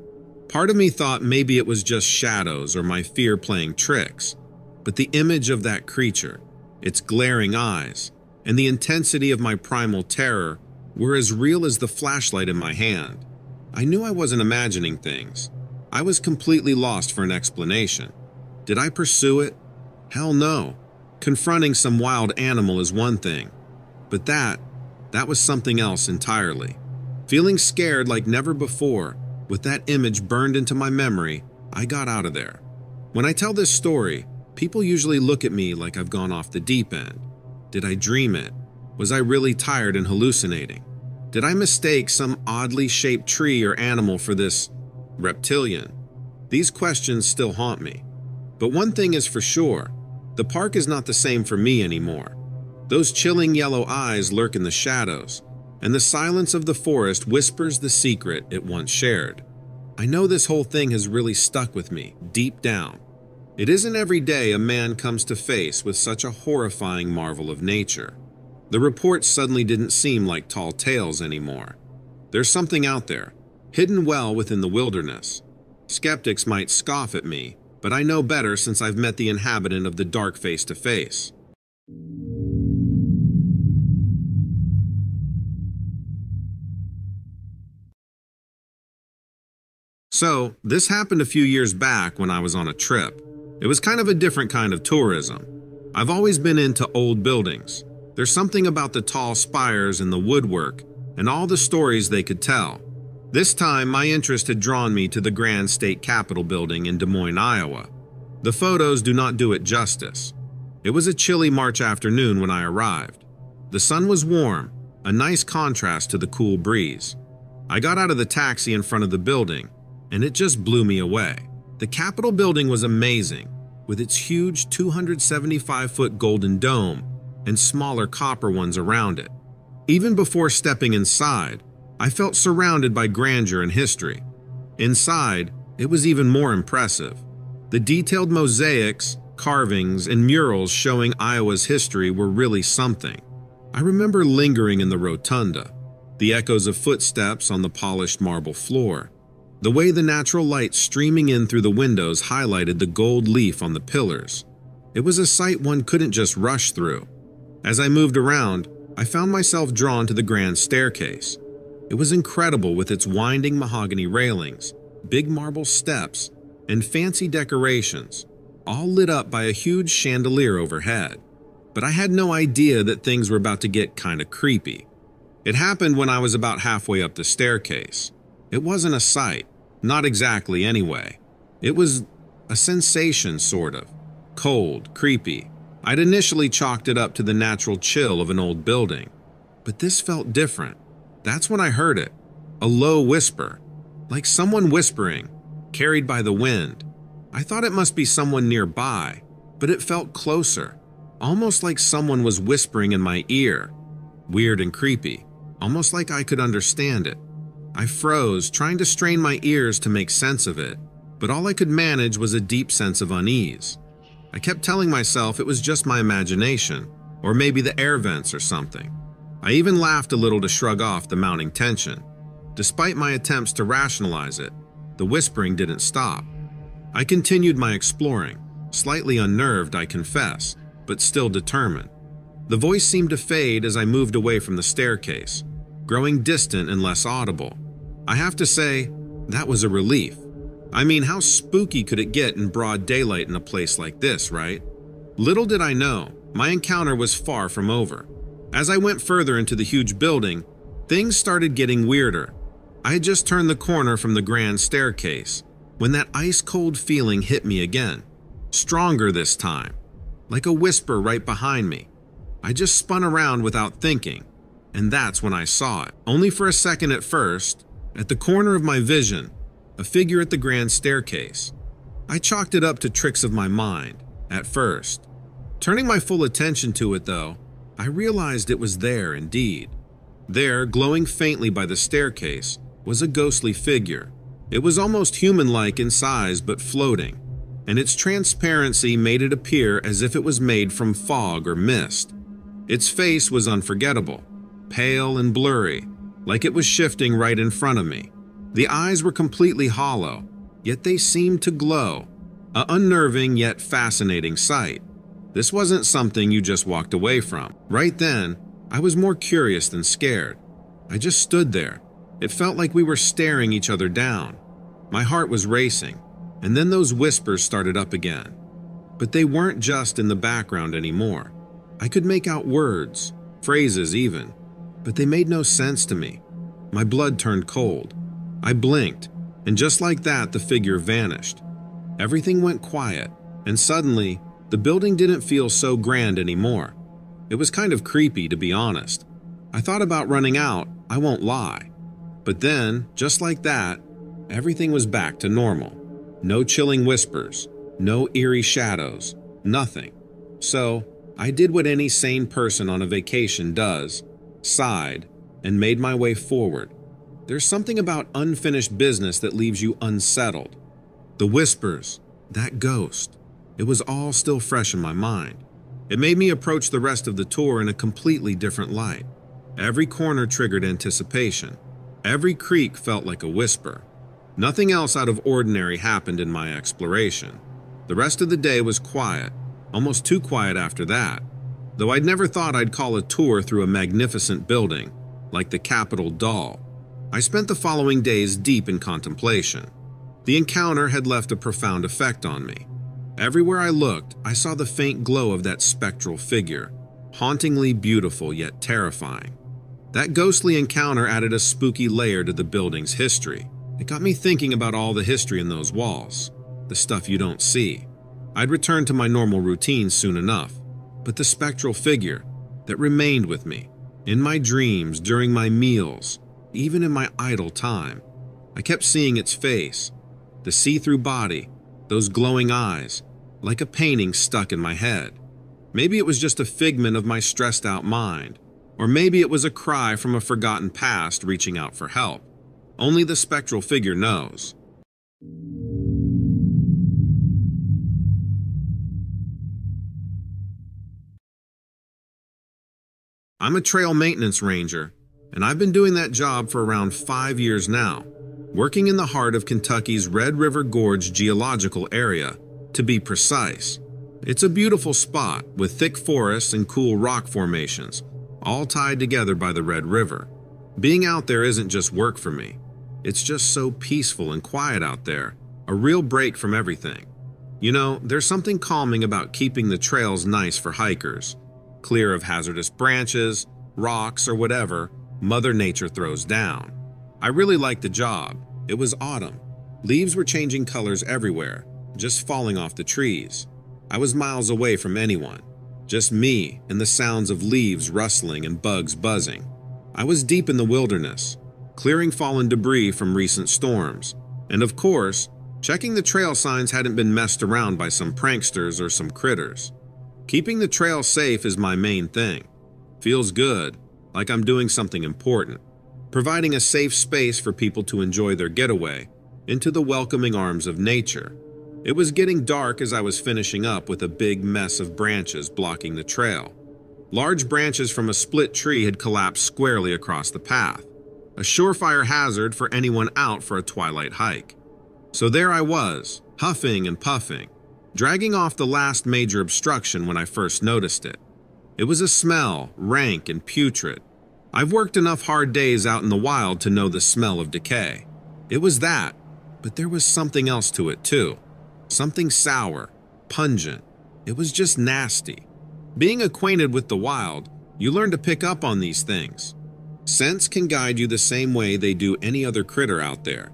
A: Part of me thought maybe it was just shadows or my fear playing tricks, but the image of that creature, its glaring eyes, and the intensity of my primal terror were as real as the flashlight in my hand. I knew I wasn't imagining things. I was completely lost for an explanation. Did I pursue it? Hell no. Confronting some wild animal is one thing, but that was something else entirely. Feeling scared like never before, with that image burned into my memory, I got out of there. When I tell this story, people usually look at me like I've gone off the deep end. Did I dream it? Was I really tired and hallucinating? Did I mistake some oddly shaped tree or animal for this reptilian? These questions still haunt me. But one thing is for sure, the park is not the same for me anymore. Those chilling yellow eyes lurk in the shadows, and the silence of the forest whispers the secret it once shared. I know this whole thing has really stuck with me, deep down. It isn't every day a man comes to face with such a horrifying marvel of nature. The reports suddenly didn't seem like tall tales anymore. There's something out there, hidden well within the wilderness. Skeptics might scoff at me, but I know better since I've met the inhabitant of the dark face to face. So, this happened a few years back when I was on a trip. It was kind of a different kind of tourism. I've always been into old buildings. There's something about the tall spires and the woodwork and all the stories they could tell. This time, my interest had drawn me to the Grand State Capitol building in Des Moines, Iowa. The photos do not do it justice. It was a chilly March afternoon when I arrived. The sun was warm, a nice contrast to the cool breeze. I got out of the taxi in front of the building, and it just blew me away. The Capitol building was amazing, with its huge 275-foot golden dome and smaller copper ones around it. Even before stepping inside, I felt surrounded by grandeur and history. Inside, it was even more impressive. The detailed mosaics, carvings, and murals showing Iowa's history were really something. I remember lingering in the rotunda, the echoes of footsteps on the polished marble floor. The way the natural light streaming in through the windows highlighted the gold leaf on the pillars. It was a sight one couldn't just rush through. As I moved around, I found myself drawn to the grand staircase. It was incredible with its winding mahogany railings, big marble steps, and fancy decorations, all lit up by a huge chandelier overhead. But I had no idea that things were about to get kinda creepy. It happened when I was about halfway up the staircase. It wasn't a sight. Not exactly, anyway. It was a sensation, sort of. Cold, creepy. I'd initially chalked it up to the natural chill of an old building. But this felt different. That's when I heard it. A low whisper. Like someone whispering, carried by the wind. I thought it must be someone nearby, but it felt closer. Almost like someone was whispering in my ear. Weird and creepy. Almost like I could understand it. I froze, trying to strain my ears to make sense of it, but all I could manage was a deep sense of unease. I kept telling myself it was just my imagination, or maybe the air vents or something. I even laughed a little to shrug off the mounting tension. Despite my attempts to rationalize it, the whispering didn't stop. I continued my exploring, slightly unnerved, I confess, but still determined. The voice seemed to fade as I moved away from the staircase, growing distant and less audible. I have to say, that was a relief. I mean, how spooky could it get in broad daylight in a place like this, right? Little did I know, my encounter was far from over. As I went further into the huge building, things started getting weirder. I had just turned the corner from the grand staircase when that ice-cold feeling hit me again, stronger this time, like a whisper right behind me. I just spun around without thinking, and that's when I saw it. Only for a second at first, at the corner of my vision, a figure at the grand staircase. I chalked it up to tricks of my mind, at first. Turning my full attention to it, though, I realized it was there indeed. There, glowing faintly by the staircase, was a ghostly figure. It was almost human-like in size but floating, and its transparency made it appear as if it was made from fog or mist. Its face was unforgettable, pale and blurry, like it was shifting right in front of me. The eyes were completely hollow, yet they seemed to glow. An unnerving yet fascinating sight. This wasn't something you just walked away from. Right then, I was more curious than scared. I just stood there. It felt like we were staring each other down. My heart was racing, and then those whispers started up again. But they weren't just in the background anymore. I could make out words, phrases even, but they made no sense to me. My blood turned cold. I blinked, and just like that, the figure vanished. Everything went quiet, and suddenly, the building didn't feel so grand anymore. It was kind of creepy, to be honest. I thought about running out, I won't lie. But then, just like that, everything was back to normal. No chilling whispers, no eerie shadows, nothing. So, I did what any sane person on a vacation does, sighed, and made my way forward. There's something about unfinished business that leaves you unsettled. The whispers, that ghost, it was all still fresh in my mind. It made me approach the rest of the tour in a completely different light. Every corner triggered anticipation. Every creak felt like a whisper. Nothing else out of ordinary happened in my exploration. The rest of the day was quiet, almost too quiet after that, though I'd never thought I'd call a tour through a magnificent building, like the Capitol Doll. I spent the following days deep in contemplation. The encounter had left a profound effect on me. Everywhere I looked, I saw the faint glow of that spectral figure, hauntingly beautiful yet terrifying. That ghostly encounter added a spooky layer to the building's history. It got me thinking about all the history in those walls, the stuff you don't see. I'd return to my normal routine soon enough, but the spectral figure that remained with me, in my dreams, during my meals, even in my idle time. I kept seeing its face, the see-through body, those glowing eyes, like a painting stuck in my head. Maybe it was just a figment of my stressed-out mind, or maybe it was a cry from a forgotten past reaching out for help. Only the spectral figure knows. I'm a trail maintenance ranger, and I've been doing that job for around 5 years now, working in the heart of Kentucky's Red River Gorge geological area, to be precise. It's a beautiful spot with thick forests and cool rock formations, all tied together by the Red River. Being out there isn't just work for me. It's just so peaceful and quiet out there, a real break from everything. You know, there's something calming about keeping the trails nice for hikers, clear of hazardous branches, rocks, or whatever Mother Nature throws down. I really liked the job. It was autumn. Leaves were changing colors everywhere, just falling off the trees. I was miles away from anyone, just me and the sounds of leaves rustling and bugs buzzing. I was deep in the wilderness, clearing fallen debris from recent storms, and of course, checking the trail signs hadn't been messed around by some pranksters or some critters. Keeping the trail safe is my main thing. Feels good, like I'm doing something important, providing a safe space for people to enjoy their getaway into the welcoming arms of nature. It was getting dark as I was finishing up with a big mess of branches blocking the trail. Large branches from a split tree had collapsed squarely across the path, a surefire hazard for anyone out for a twilight hike. So there I was, huffing and puffing, dragging off the last major obstruction when I first noticed it. It was a smell, rank and putrid. I've worked enough hard days out in the wild to know the smell of decay. It was that, but there was something else to it too. Something sour, pungent. It was just nasty. Being acquainted with the wild, you learn to pick up on these things. Scents can guide you the same way they do any other critter out there.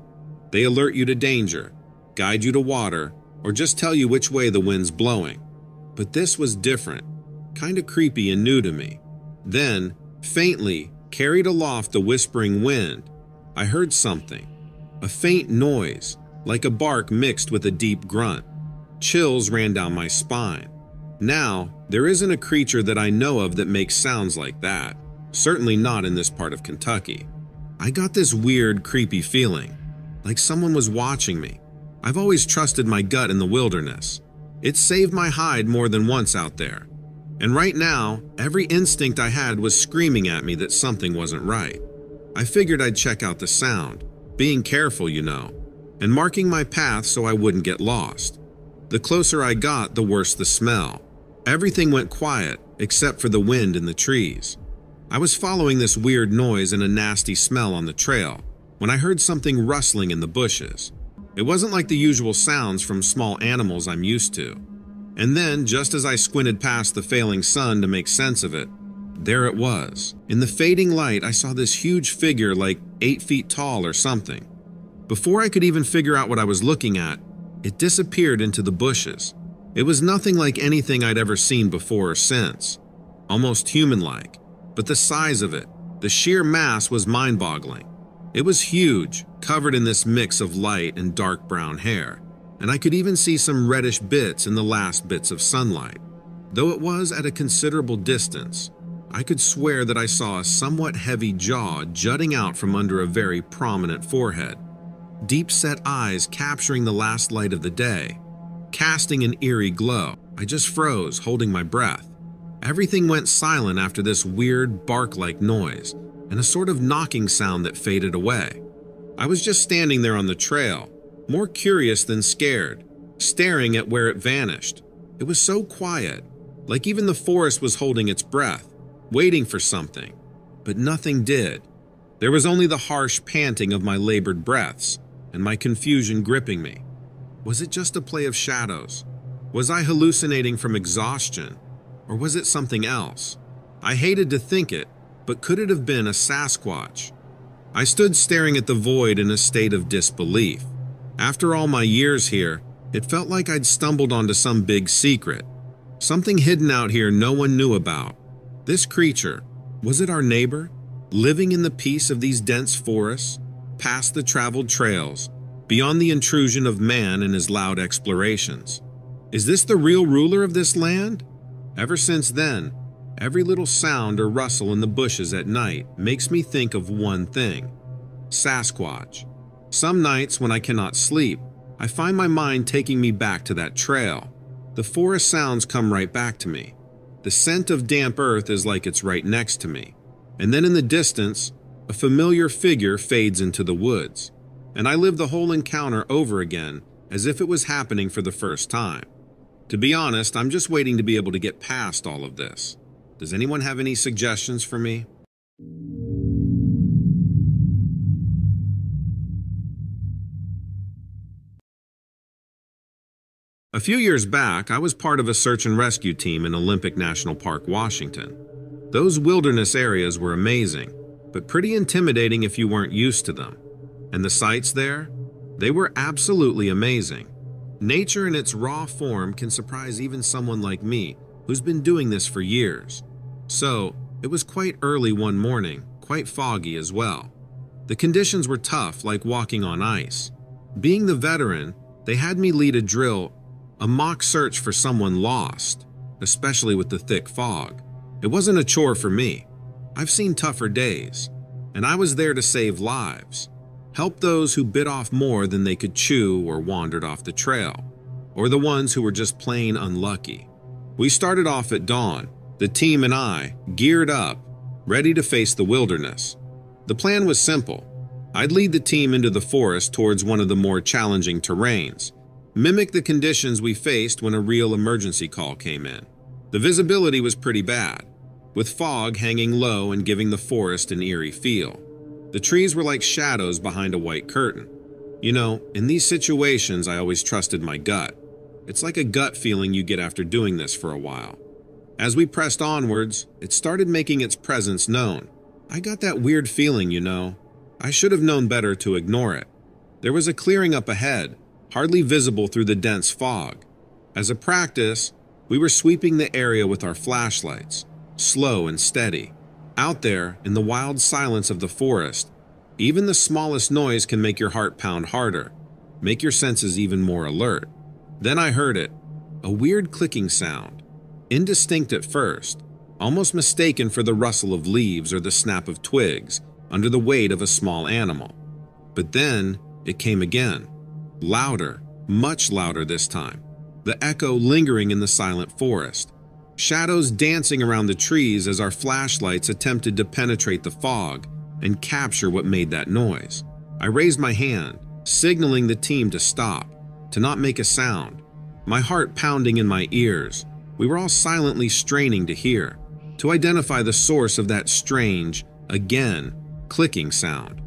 A: They alert you to danger, guide you to water, or just tell you which way the wind's blowing. But this was different, kind of creepy and new to me. Then, faintly, carried aloft the whispering wind, I heard something. A faint noise, like a bark mixed with a deep grunt. Chills ran down my spine. Now, there isn't a creature that I know of that makes sounds like that. Certainly not in this part of Kentucky. I got this weird, creepy feeling, like someone was watching me. I've always trusted my gut in the wilderness. It saved my hide more than once out there. And right now, every instinct I had was screaming at me that something wasn't right. I figured I'd check out the sound, being careful, you know, and marking my path so I wouldn't get lost. The closer I got, the worse the smell. Everything went quiet, except for the wind in the trees. I was following this weird noise and a nasty smell on the trail when I heard something rustling in the bushes. It wasn't like the usual sounds from small animals I'm used to. And then, just as I squinted past the failing sun to make sense of it, there it was. In the fading light, I saw this huge figure like 8 feet tall or something. Before I could even figure out what I was looking at, it disappeared into the bushes. It was nothing like anything I'd ever seen before or since. Almost human-like. But the size of it, the sheer mass was mind-boggling. It was huge, covered in this mix of light and dark brown hair, and I could even see some reddish bits in the last bits of sunlight. Though it was at a considerable distance, I could swear that I saw a somewhat heavy jaw jutting out from under a very prominent forehead, deep-set eyes capturing the last light of the day, casting an eerie glow. I just froze, holding my breath. Everything went silent after this weird bark-like noise and a sort of knocking sound that faded away. I was just standing there on the trail, more curious than scared, staring at where it vanished. It was so quiet, like even the forest was holding its breath, waiting for something, but nothing did. There was only the harsh panting of my labored breaths and my confusion gripping me. Was it just a play of shadows? Was I hallucinating from exhaustion? Or was it something else? I hated to think it, but could it have been a Sasquatch? I stood staring at the void in a state of disbelief. After all my years here, it felt like I'd stumbled onto some big secret. Something hidden out here no one knew about. This creature, was it our neighbor? Living in the peace of these dense forests, past the traveled trails, beyond the intrusion of man and his loud explorations. Is this the real ruler of this land? Ever since then, every little sound or rustle in the bushes at night makes me think of one thing: Sasquatch. Some nights when I cannot sleep, I find my mind taking me back to that trail. The forest sounds come right back to me. The scent of damp earth is like it's right next to me. And then in the distance, a familiar figure fades into the woods. And I live the whole encounter over again as if it was happening for the first time. To be honest, I'm just waiting to be able to get past all of this. Does anyone have any suggestions for me? A few years back, I was part of a search and rescue team in Olympic National Park, Washington. Those wilderness areas were amazing, but pretty intimidating if you weren't used to them. And the sights there? They were absolutely amazing. Nature in its raw form can surprise even someone like me, who's been doing this for years. So, it was quite early one morning, quite foggy as well. The conditions were tough, like walking on ice. Being the veteran, they had me lead a drill, a mock search for someone lost, especially with the thick fog. It wasn't a chore for me. I've seen tougher days, and I was there to save lives. Help those who bit off more than they could chew or wandered off the trail, or the ones who were just plain unlucky. We started off at dawn, the team and I, geared up, ready to face the wilderness. The plan was simple. I'd lead the team into the forest towards one of the more challenging terrains, mimic the conditions we faced when a real emergency call came in. The visibility was pretty bad, with fog hanging low and giving the forest an eerie feel. The trees were like shadows behind a white curtain. You know, in these situations, I always trusted my gut. It's like a gut feeling you get after doing this for a while. As we pressed onwards, it started making its presence known. I got that weird feeling, you know. I should have known better to ignore it. There was a clearing up ahead, hardly visible through the dense fog. As a practice, we were sweeping the area with our flashlights, slow and steady. Out there, in the wild silence of the forest, even the smallest noise can make your heart pound harder, make your senses even more alert. Then I heard it, a weird clicking sound, indistinct at first, almost mistaken for the rustle of leaves or the snap of twigs under the weight of a small animal. But then it came again, louder, much louder this time, the echo lingering in the silent forest. Shadows dancing around the trees as our flashlights attempted to penetrate the fog and capture what made that noise. I raised my hand, signaling the team to stop, to not make a sound. My heart pounding in my ears, we were all silently straining to hear, to identify the source of that strange, again, clicking sound.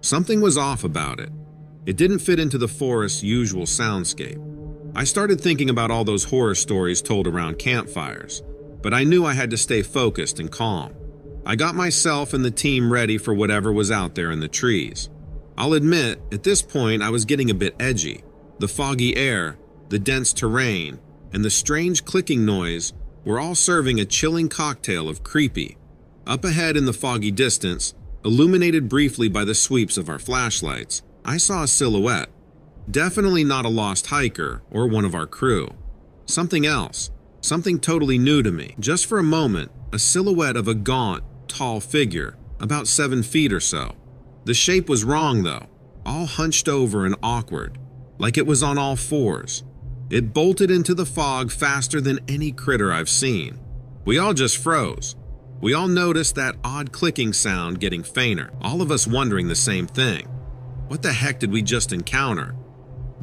A: Something was off about it. It didn't fit into the forest's usual soundscape. I started thinking about all those horror stories told around campfires, but I knew I had to stay focused and calm. I got myself and the team ready for whatever was out there in the trees. I'll admit, at this point I was getting a bit edgy. The foggy air, the dense terrain, and the strange clicking noise were all serving a chilling cocktail of creepy. Up ahead in the foggy distance, illuminated briefly by the sweeps of our flashlights, I saw a silhouette. Definitely not a lost hiker or one of our crew. Something else, Something totally new to me. Just for a moment, a silhouette of a gaunt, tall figure, about 7 feet or so. The shape was wrong though, all hunched over and awkward, like it was on all fours. It bolted into the fog faster than any critter I've seen. We all just froze. We all noticed that odd clicking sound getting fainter, all of us wondering the same thing. What the heck did we just encounter?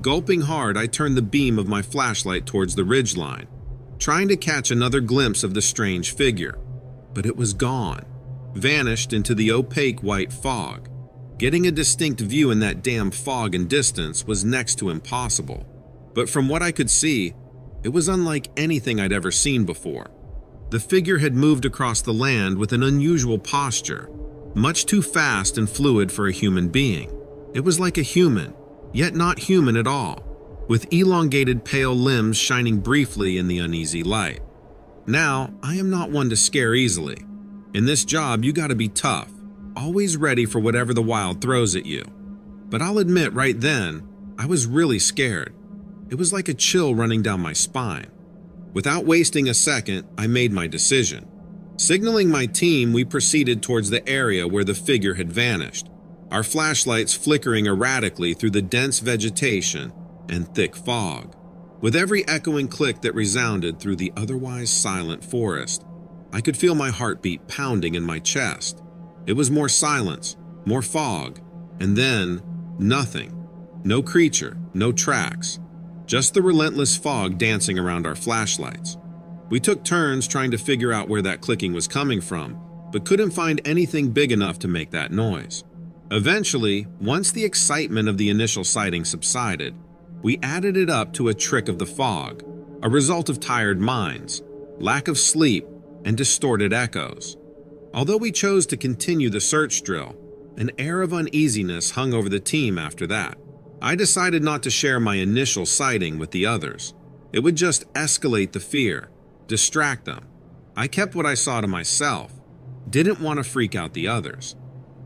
A: Gulping hard, I turned the beam of my flashlight towards the ridgeline, trying to catch another glimpse of the strange figure. But it was gone, vanished into the opaque white fog. Getting a distinct view in that damn fog and distance was next to impossible. But from what I could see, it was unlike anything I'd ever seen before. The figure had moved across the land with an unusual posture, much too fast and fluid for a human being. It was like a human, yet not human at all, with elongated pale limbs shining briefly in the uneasy light. Now, I am not one to scare easily. In this job, you gotta be tough, always ready for whatever the wild throws at you. But I'll admit right then, I was really scared. It was like a chill running down my spine. Without wasting a second, I made my decision. Signaling my team, we proceeded towards the area where the figure had vanished, our flashlights flickering erratically through the dense vegetation and thick fog. With every echoing click that resounded through the otherwise silent forest, I could feel my heartbeat pounding in my chest. It was more silence, more fog, and then nothing. No creature, no tracks. Just the relentless fog dancing around our flashlights. We took turns trying to figure out where that clicking was coming from, but couldn't find anything big enough to make that noise. Eventually, once the excitement of the initial sighting subsided, we added it up to a trick of the fog, a result of tired minds, lack of sleep, and distorted echoes. Although we chose to continue the search drill, an air of uneasiness hung over the team after that. I decided not to share my initial sighting with the others. It would just escalate the fear, distract them. I kept what I saw to myself, didn't want to freak out the others.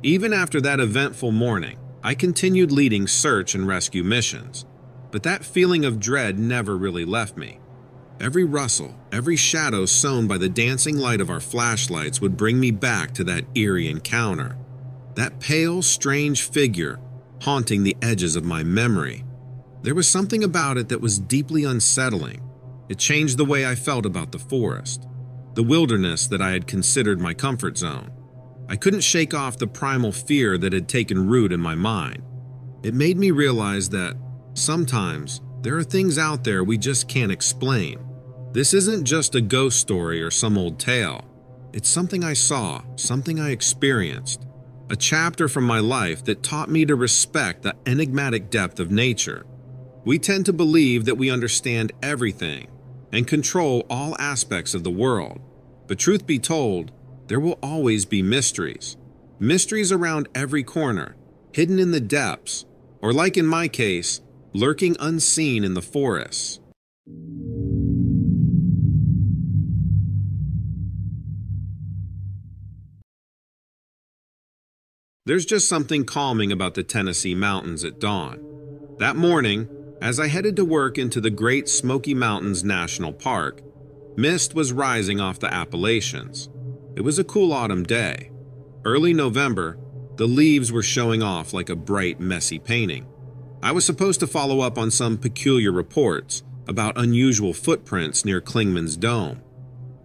A: Even after that eventful morning, I continued leading search and rescue missions, but that feeling of dread never really left me. Every rustle, every shadow sown by the dancing light of our flashlights would bring me back to that eerie encounter. That pale, strange figure haunting the edges of my memory. There was something about it that was deeply unsettling. It changed the way I felt about the forest, the wilderness that I had considered my comfort zone. I couldn't shake off the primal fear that had taken root in my mind. It made me realize that sometimes there are things out there we just can't explain. This isn't just a ghost story or some old tale. It's something I saw, something I experienced. A chapter from my life that taught me to respect the enigmatic depth of nature. We tend to believe that we understand everything and control all aspects of the world. But truth be told, there will always be mysteries. Mysteries around every corner, hidden in the depths, or like in my case, lurking unseen in the forests. There's just something calming about the Tennessee mountains at dawn. That morning, as I headed to work into the Great Smoky Mountains National Park, mist was rising off the Appalachians. It was a cool autumn day. Early November, the leaves were showing off like a bright, messy painting. I was supposed to follow up on some peculiar reports about unusual footprints near Clingman's Dome.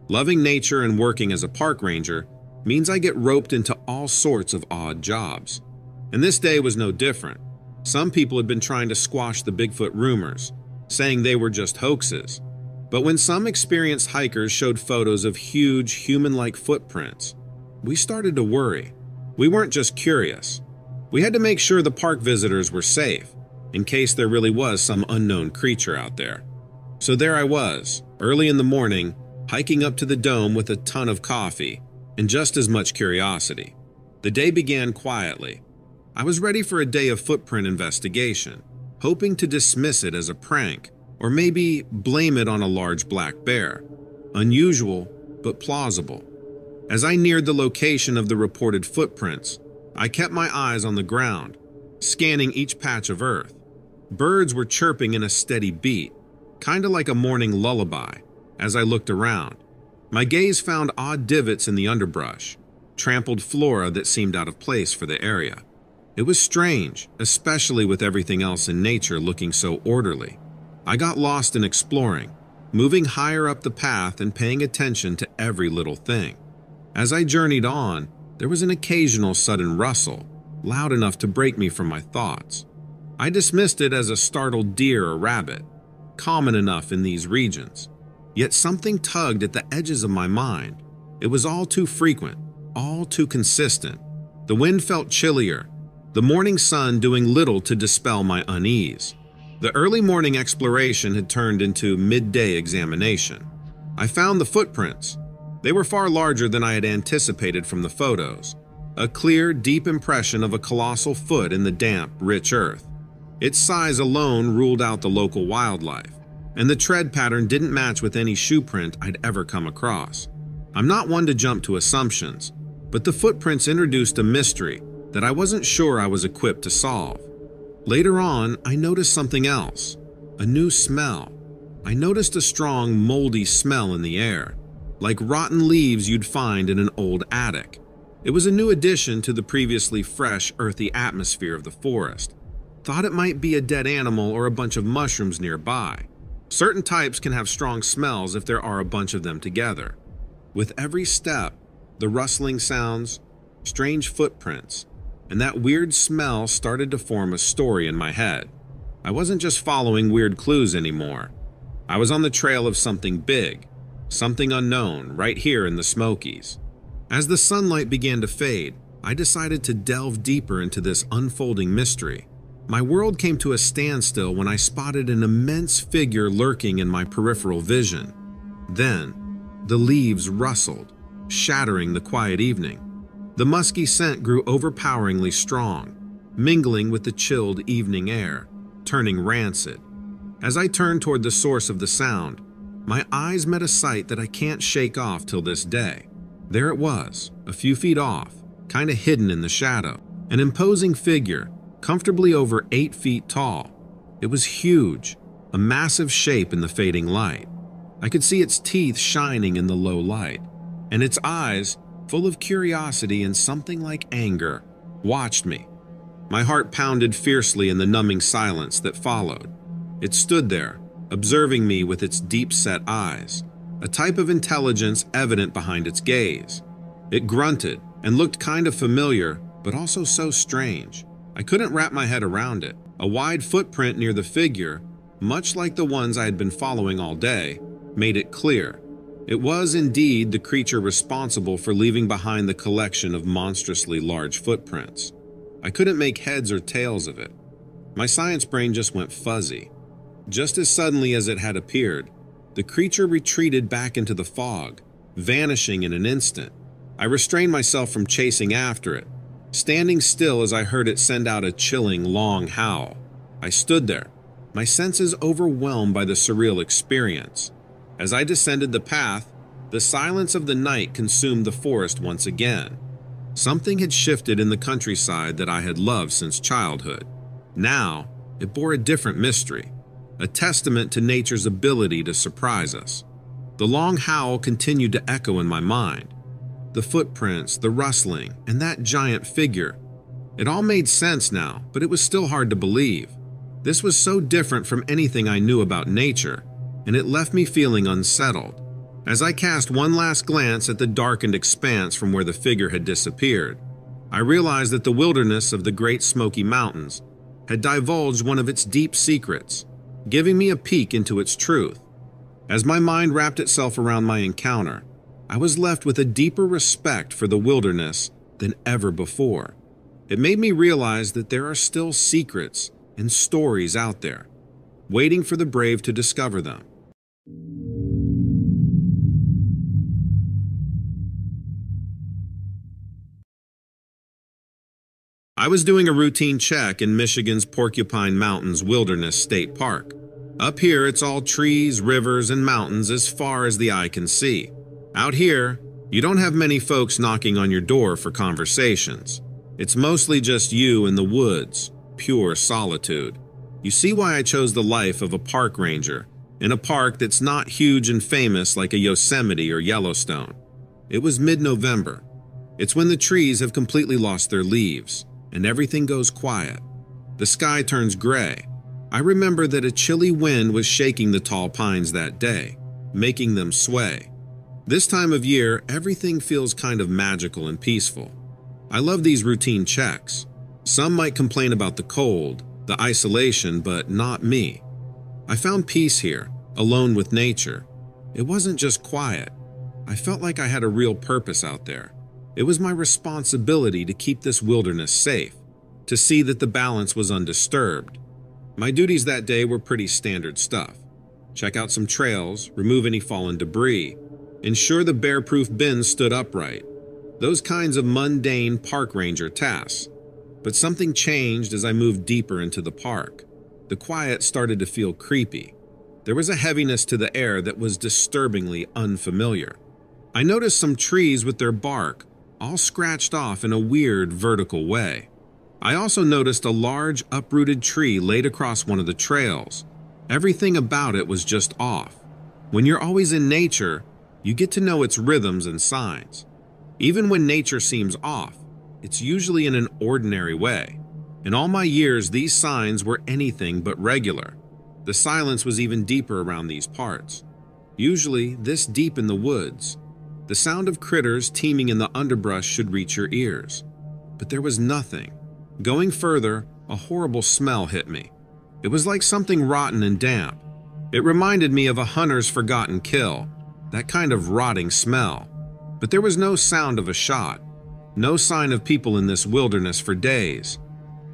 A: Loving nature and working as a park ranger means I get roped into all sorts of odd jobs. And this day was no different. Some people had been trying to squash the Bigfoot rumors, saying they were just hoaxes. But when some experienced hikers showed photos of huge, human-like footprints, we started to worry. We weren't just curious. We had to make sure the park visitors were safe, in case there really was some unknown creature out there. So there I was, early in the morning, hiking up to the dome with a ton of coffee and just as much curiosity. The day began quietly. I was ready for a day of footprint investigation, hoping to dismiss it as a prank, or maybe blame it on a large black bear. Unusual, but plausible. As I neared the location of the reported footprints, I kept my eyes on the ground, scanning each patch of earth. Birds were chirping in a steady beat, kinda like a morning lullaby. As I looked around, my gaze found odd divots in the underbrush, trampled flora that seemed out of place for the area. It was strange, especially with everything else in nature looking so orderly. I got lost in exploring, moving higher up the path and paying attention to every little thing. As I journeyed on, there was an occasional sudden rustle, loud enough to break me from my thoughts. I dismissed it as a startled deer or rabbit, common enough in these regions. Yet something tugged at the edges of my mind. It was all too frequent, all too consistent. The wind felt chillier, the morning sun doing little to dispel my unease. The early morning exploration had turned into midday examination. I found the footprints. They were far larger than I had anticipated from the photos. A clear, deep impression of a colossal foot in the damp, rich earth. Its size alone ruled out the local wildlife, and the tread pattern didn't match with any shoe print I'd ever come across. I'm not one to jump to assumptions, but the footprints introduced a mystery that I wasn't sure I was equipped to solve. Later on, I noticed something else, a new smell. I noticed a strong, moldy smell in the air, like rotten leaves you'd find in an old attic. It was a new addition to the previously fresh, earthy atmosphere of the forest. Thought it might be a dead animal or a bunch of mushrooms nearby. Certain types can have strong smells if there are a bunch of them together. With every step, the rustling sounds, strange footprints, and that weird smell started to form a story in my head. I wasn't just following weird clues anymore. I was on the trail of something big, something unknown, right here in the Smokies. As the sunlight began to fade, I decided to delve deeper into this unfolding mystery. My world came to a standstill when I spotted an immense figure lurking in my peripheral vision. Then, the leaves rustled, shattering the quiet evening. The musky scent grew overpoweringly strong, mingling with the chilled evening air, turning rancid. As I turned toward the source of the sound, my eyes met a sight that I can't shake off till this day. There it was, a few feet off, kind of hidden in the shadow, an imposing figure, comfortably over 8 feet tall. It was huge, a massive shape in the fading light. I could see its teeth shining in the low light, and its eyes, full of curiosity and something like anger, watched me. My heart pounded fiercely in the numbing silence that followed. It stood there, observing me with its deep-set eyes, a type of intelligence evident behind its gaze. It grunted and looked kind of familiar, but also so strange. I couldn't wrap my head around it. A wide footprint near the figure, much like the ones I had been following all day, made it clear. It was indeed the creature responsible for leaving behind the collection of monstrously large footprints. I couldn't make heads or tails of it. My science brain just went fuzzy. Just as suddenly as it had appeared, the creature retreated back into the fog, vanishing in an instant. I restrained myself from chasing after it, standing still as I heard it send out a chilling, long howl. I stood there, my senses overwhelmed by the surreal experience. As I descended the path, the silence of the night consumed the forest once again. Something had shifted in the countryside that I had loved since childhood. Now, it bore a different mystery, a testament to nature's ability to surprise us. The long howl continued to echo in my mind. The footprints, the rustling, and that giant figure. It all made sense now, but it was still hard to believe. This was so different from anything I knew about nature, and it left me feeling unsettled. As I cast one last glance at the darkened expanse from where the figure had disappeared, I realized that the wilderness of the Great Smoky Mountains had divulged one of its deep secrets, giving me a peek into its truth. As my mind wrapped itself around my encounter, I was left with a deeper respect for the wilderness than ever before. It made me realize that there are still secrets and stories out there, waiting for the brave to discover them. I was doing a routine check in Michigan's Porcupine Mountains Wilderness State Park. Up here, it's all trees, rivers, and mountains as far as the eye can see. Out here, you don't have many folks knocking on your door for conversations. It's mostly just you in the woods, pure solitude. You see why I chose the life of a park ranger in a park that's not huge and famous like a Yosemite or Yellowstone. It was mid-November. It's when the trees have completely lost their leaves, and everything goes quiet. The sky turns gray. I remember that a chilly wind was shaking the tall pines that day, making them sway. This time of year, everything feels kind of magical and peaceful. I love these routine checks. Some might complain about the cold, the isolation, but not me. I found peace here, alone with nature. It wasn't just quiet. I felt like I had a real purpose out there. It was my responsibility to keep this wilderness safe, to see that the balance was undisturbed. My duties that day were pretty standard stuff. Check out some trails, remove any fallen debris, ensure the bear-proof bins stood upright. Those kinds of mundane park ranger tasks. But something changed as I moved deeper into the park. The quiet started to feel creepy. There was a heaviness to the air that was disturbingly unfamiliar. I noticed some trees with their bark all scratched off in a weird vertical way. I also noticed a large uprooted tree laid across one of the trails. Everything about it was just off. When you're always in nature, you get to know its rhythms and signs. Even when nature seems off, it's usually in an ordinary way. In all my years, these signs were anything but regular. The silence was even deeper around these parts. Usually, this deep in the woods, the sound of critters teeming in the underbrush should reach your ears. But there was nothing. Going further, a horrible smell hit me. It was like something rotten and damp. It reminded me of a hunter's forgotten kill, that kind of rotting smell. But there was no sound of a shot, no sign of people in this wilderness for days.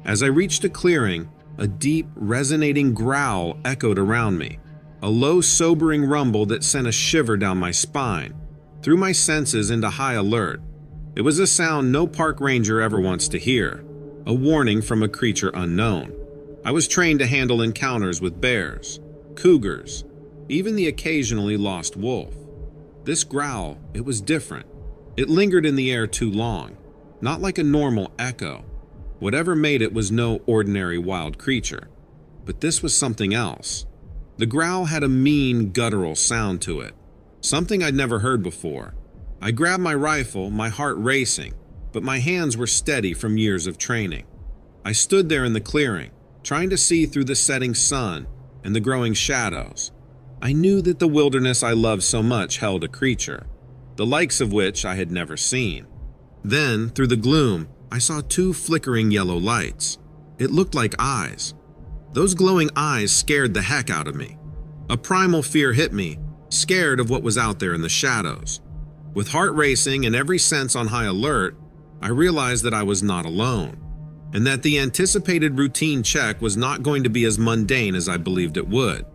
A: As I reached a clearing, a deep, resonating growl echoed around me, a low, sobering rumble that sent a shiver down my spine, threw my senses into high alert. It was a sound no park ranger ever wants to hear, a warning from a creature unknown. I was trained to handle encounters with bears, cougars, even the occasionally lost wolf. This growl, it was different. It lingered in the air too long, not like a normal echo. Whatever made it was no ordinary wild creature. But this was something else. The growl had a mean, guttural sound to it, something I'd never heard before. I grabbed my rifle, my heart racing, but my hands were steady from years of training. I stood there in the clearing, trying to see through the setting sun and the growing shadows. I knew that the wilderness I loved so much held a creature, the likes of which I had never seen. Then, through the gloom, I saw two flickering yellow lights. It looked like eyes. Those glowing eyes scared the heck out of me. A primal fear hit me, scared of what was out there in the shadows. With heart racing and every sense on high alert, I realized that I was not alone, and that the anticipated routine check was not going to be as mundane as I believed it would.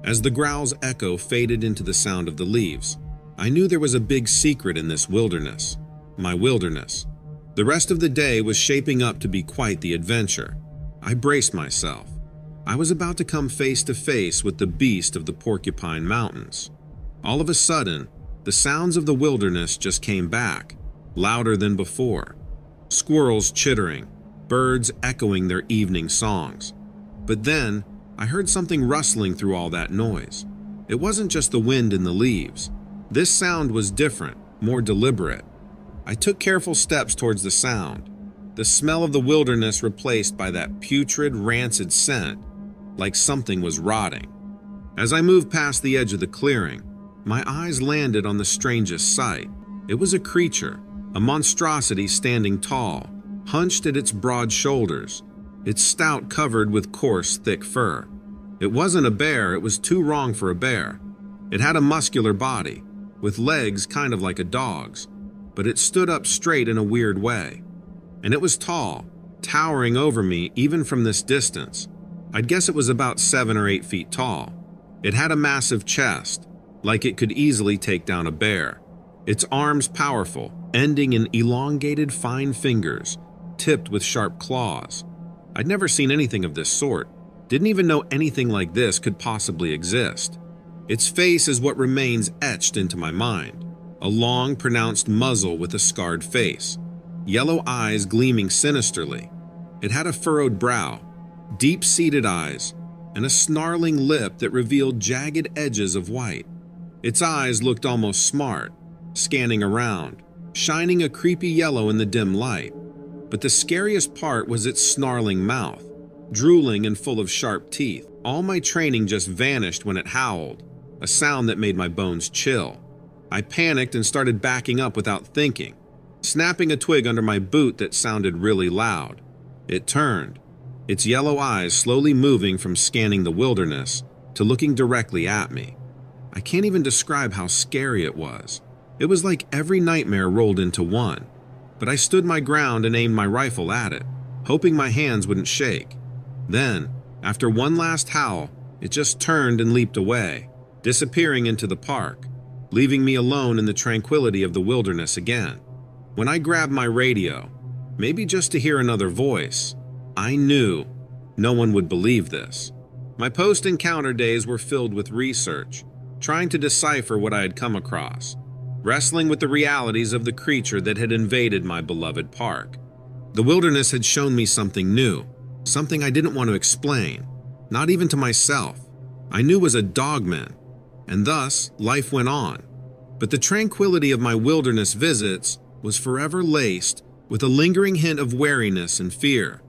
A: As the growl's echo faded into the sound of the leaves, I knew there was a big secret in this wilderness, my wilderness. The rest of the day was shaping up to be quite the adventure. I braced myself. I was about to come face to face with the beast of the Porcupine Mountains. All of a sudden, the sounds of the wilderness just came back, louder than before. Squirrels chittering, birds echoing their evening songs. But then, I heard something rustling through all that noise. It wasn't just the wind in the leaves. This sound was different, more deliberate. I took careful steps towards the sound, the smell of the wilderness replaced by that putrid, rancid scent, like something was rotting. As I moved past the edge of the clearing, my eyes landed on the strangest sight. It was a creature, a monstrosity standing tall, hunched at its broad shoulders, its snout covered with coarse, thick fur. It wasn't a bear, it was too wrong for a bear. It had a muscular body, with legs kind of like a dog's, but it stood up straight in a weird way. And it was tall, towering over me even from this distance. I'd guess it was about 7 or 8 feet tall. It had a massive chest, like it could easily take down a bear. Its arms powerful, ending in elongated fine fingers, tipped with sharp claws. I'd never seen anything of this sort, didn't even know anything like this could possibly exist. Its face is what remains etched into my mind, a long, pronounced muzzle with a scarred face, yellow eyes gleaming sinisterly. It had a furrowed brow, deep-seated eyes, and a snarling lip that revealed jagged edges of white. Its eyes looked almost smart, scanning around, shining a creepy yellow in the dim light. But the scariest part was its snarling mouth, drooling and full of sharp teeth. All my training just vanished when it howled, a sound that made my bones chill. I panicked and started backing up without thinking, snapping a twig under my boot that sounded really loud. It turned, its yellow eyes slowly moving from scanning the wilderness to looking directly at me. I can't even describe how scary it was. It was like every nightmare rolled into one. But I stood my ground and aimed my rifle at it, hoping my hands wouldn't shake. Then, after one last howl, it just turned and leaped away, disappearing into the park, leaving me alone in the tranquility of the wilderness again. When I grabbed my radio, maybe just to hear another voice, I knew no one would believe this. My post-encounter days were filled with research, trying to decipher what I had come across, wrestling with the realities of the creature that had invaded my beloved park. The wilderness had shown me something new, something I didn't want to explain, not even to myself. I knew was a dogman, and thus life went on. But the tranquility of my wilderness visits was forever laced with a lingering hint of wariness and fear,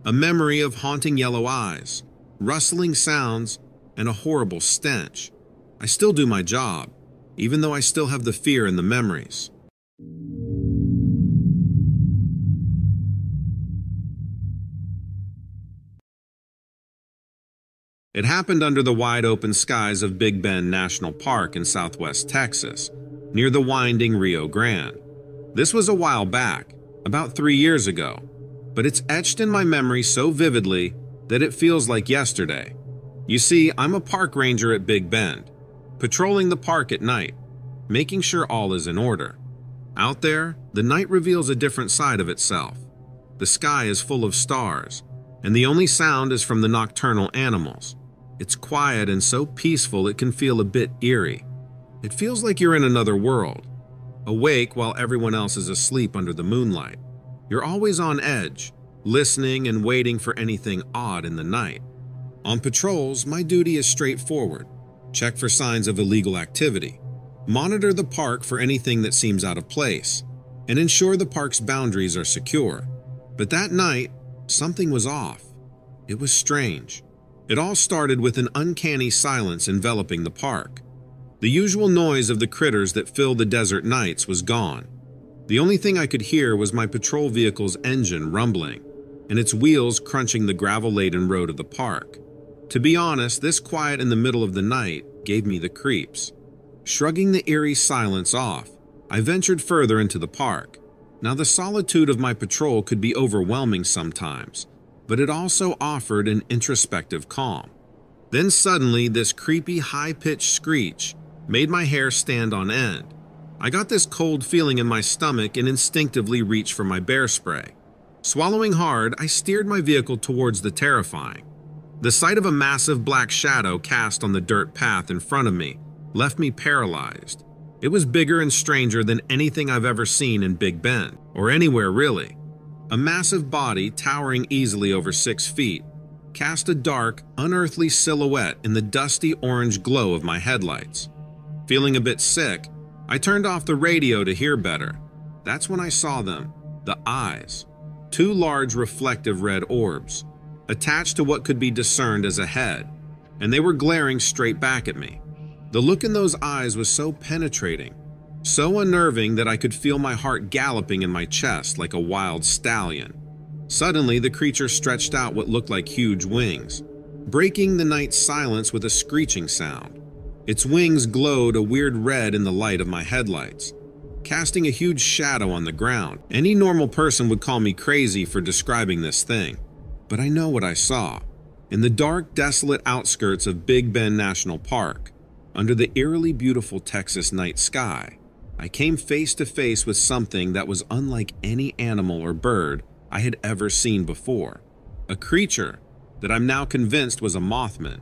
A: a memory of haunting yellow eyes, rustling sounds, and a horrible stench. I still do my job, even though I still have the fear and the memories. It happened under the wide-open skies of Big Bend National Park in southwest Texas, near the winding Rio Grande. This was a while back, about 3 years ago, but it's etched in my memory so vividly that it feels like yesterday. You see, I'm a park ranger at Big Bend, patrolling the park at night, making sure all is in order. Out there, the night reveals a different side of itself. The sky is full of stars, and the only sound is from the nocturnal animals. It's quiet and so peaceful it can feel a bit eerie. It feels like you're in another world, awake while everyone else is asleep under the moonlight. You're always on edge, listening and waiting for anything odd in the night. On patrols, my duty is straightforward. Check for signs of illegal activity, monitor the park for anything that seems out of place, and ensure the park's boundaries are secure. But that night, something was off. It was strange. It all started with an uncanny silence enveloping the park. The usual noise of the critters that fill the desert nights was gone. The only thing I could hear was my patrol vehicle's engine rumbling and its wheels crunching the gravel-laden road of the park. To be honest, this quiet in the middle of the night gave me the creeps. Shrugging the eerie silence off, I ventured further into the park. Now, the solitude of my patrol could be overwhelming sometimes, but it also offered an introspective calm. Then suddenly, this creepy high-pitched screech made my hair stand on end. I got this cold feeling in my stomach and instinctively reached for my bear spray. Swallowing hard, I steered my vehicle towards the terrifying. The sight of a massive black shadow cast on the dirt path in front of me left me paralyzed. It was bigger and stranger than anything I've ever seen in Big Bend, or anywhere really. A massive body, towering easily over 6 feet, cast a dark, unearthly silhouette in the dusty orange glow of my headlights. Feeling a bit sick, I turned off the radio to hear better. That's when I saw them, the eyes. 2 large reflective red orbs, attached to what could be discerned as a head, and they were glaring straight back at me. The look in those eyes was so penetrating, so unnerving that I could feel my heart galloping in my chest like a wild stallion. Suddenly, the creature stretched out what looked like huge wings, breaking the night's silence with a screeching sound. Its wings glowed a weird red in the light of my headlights, casting a huge shadow on the ground. Any normal person would call me crazy for describing this thing, but I know what I saw. In the dark, desolate outskirts of Big Bend National Park, under the eerily beautiful Texas night sky, I came face to face with something that was unlike any animal or bird I had ever seen before. A creature that I'm now convinced was a Mothman.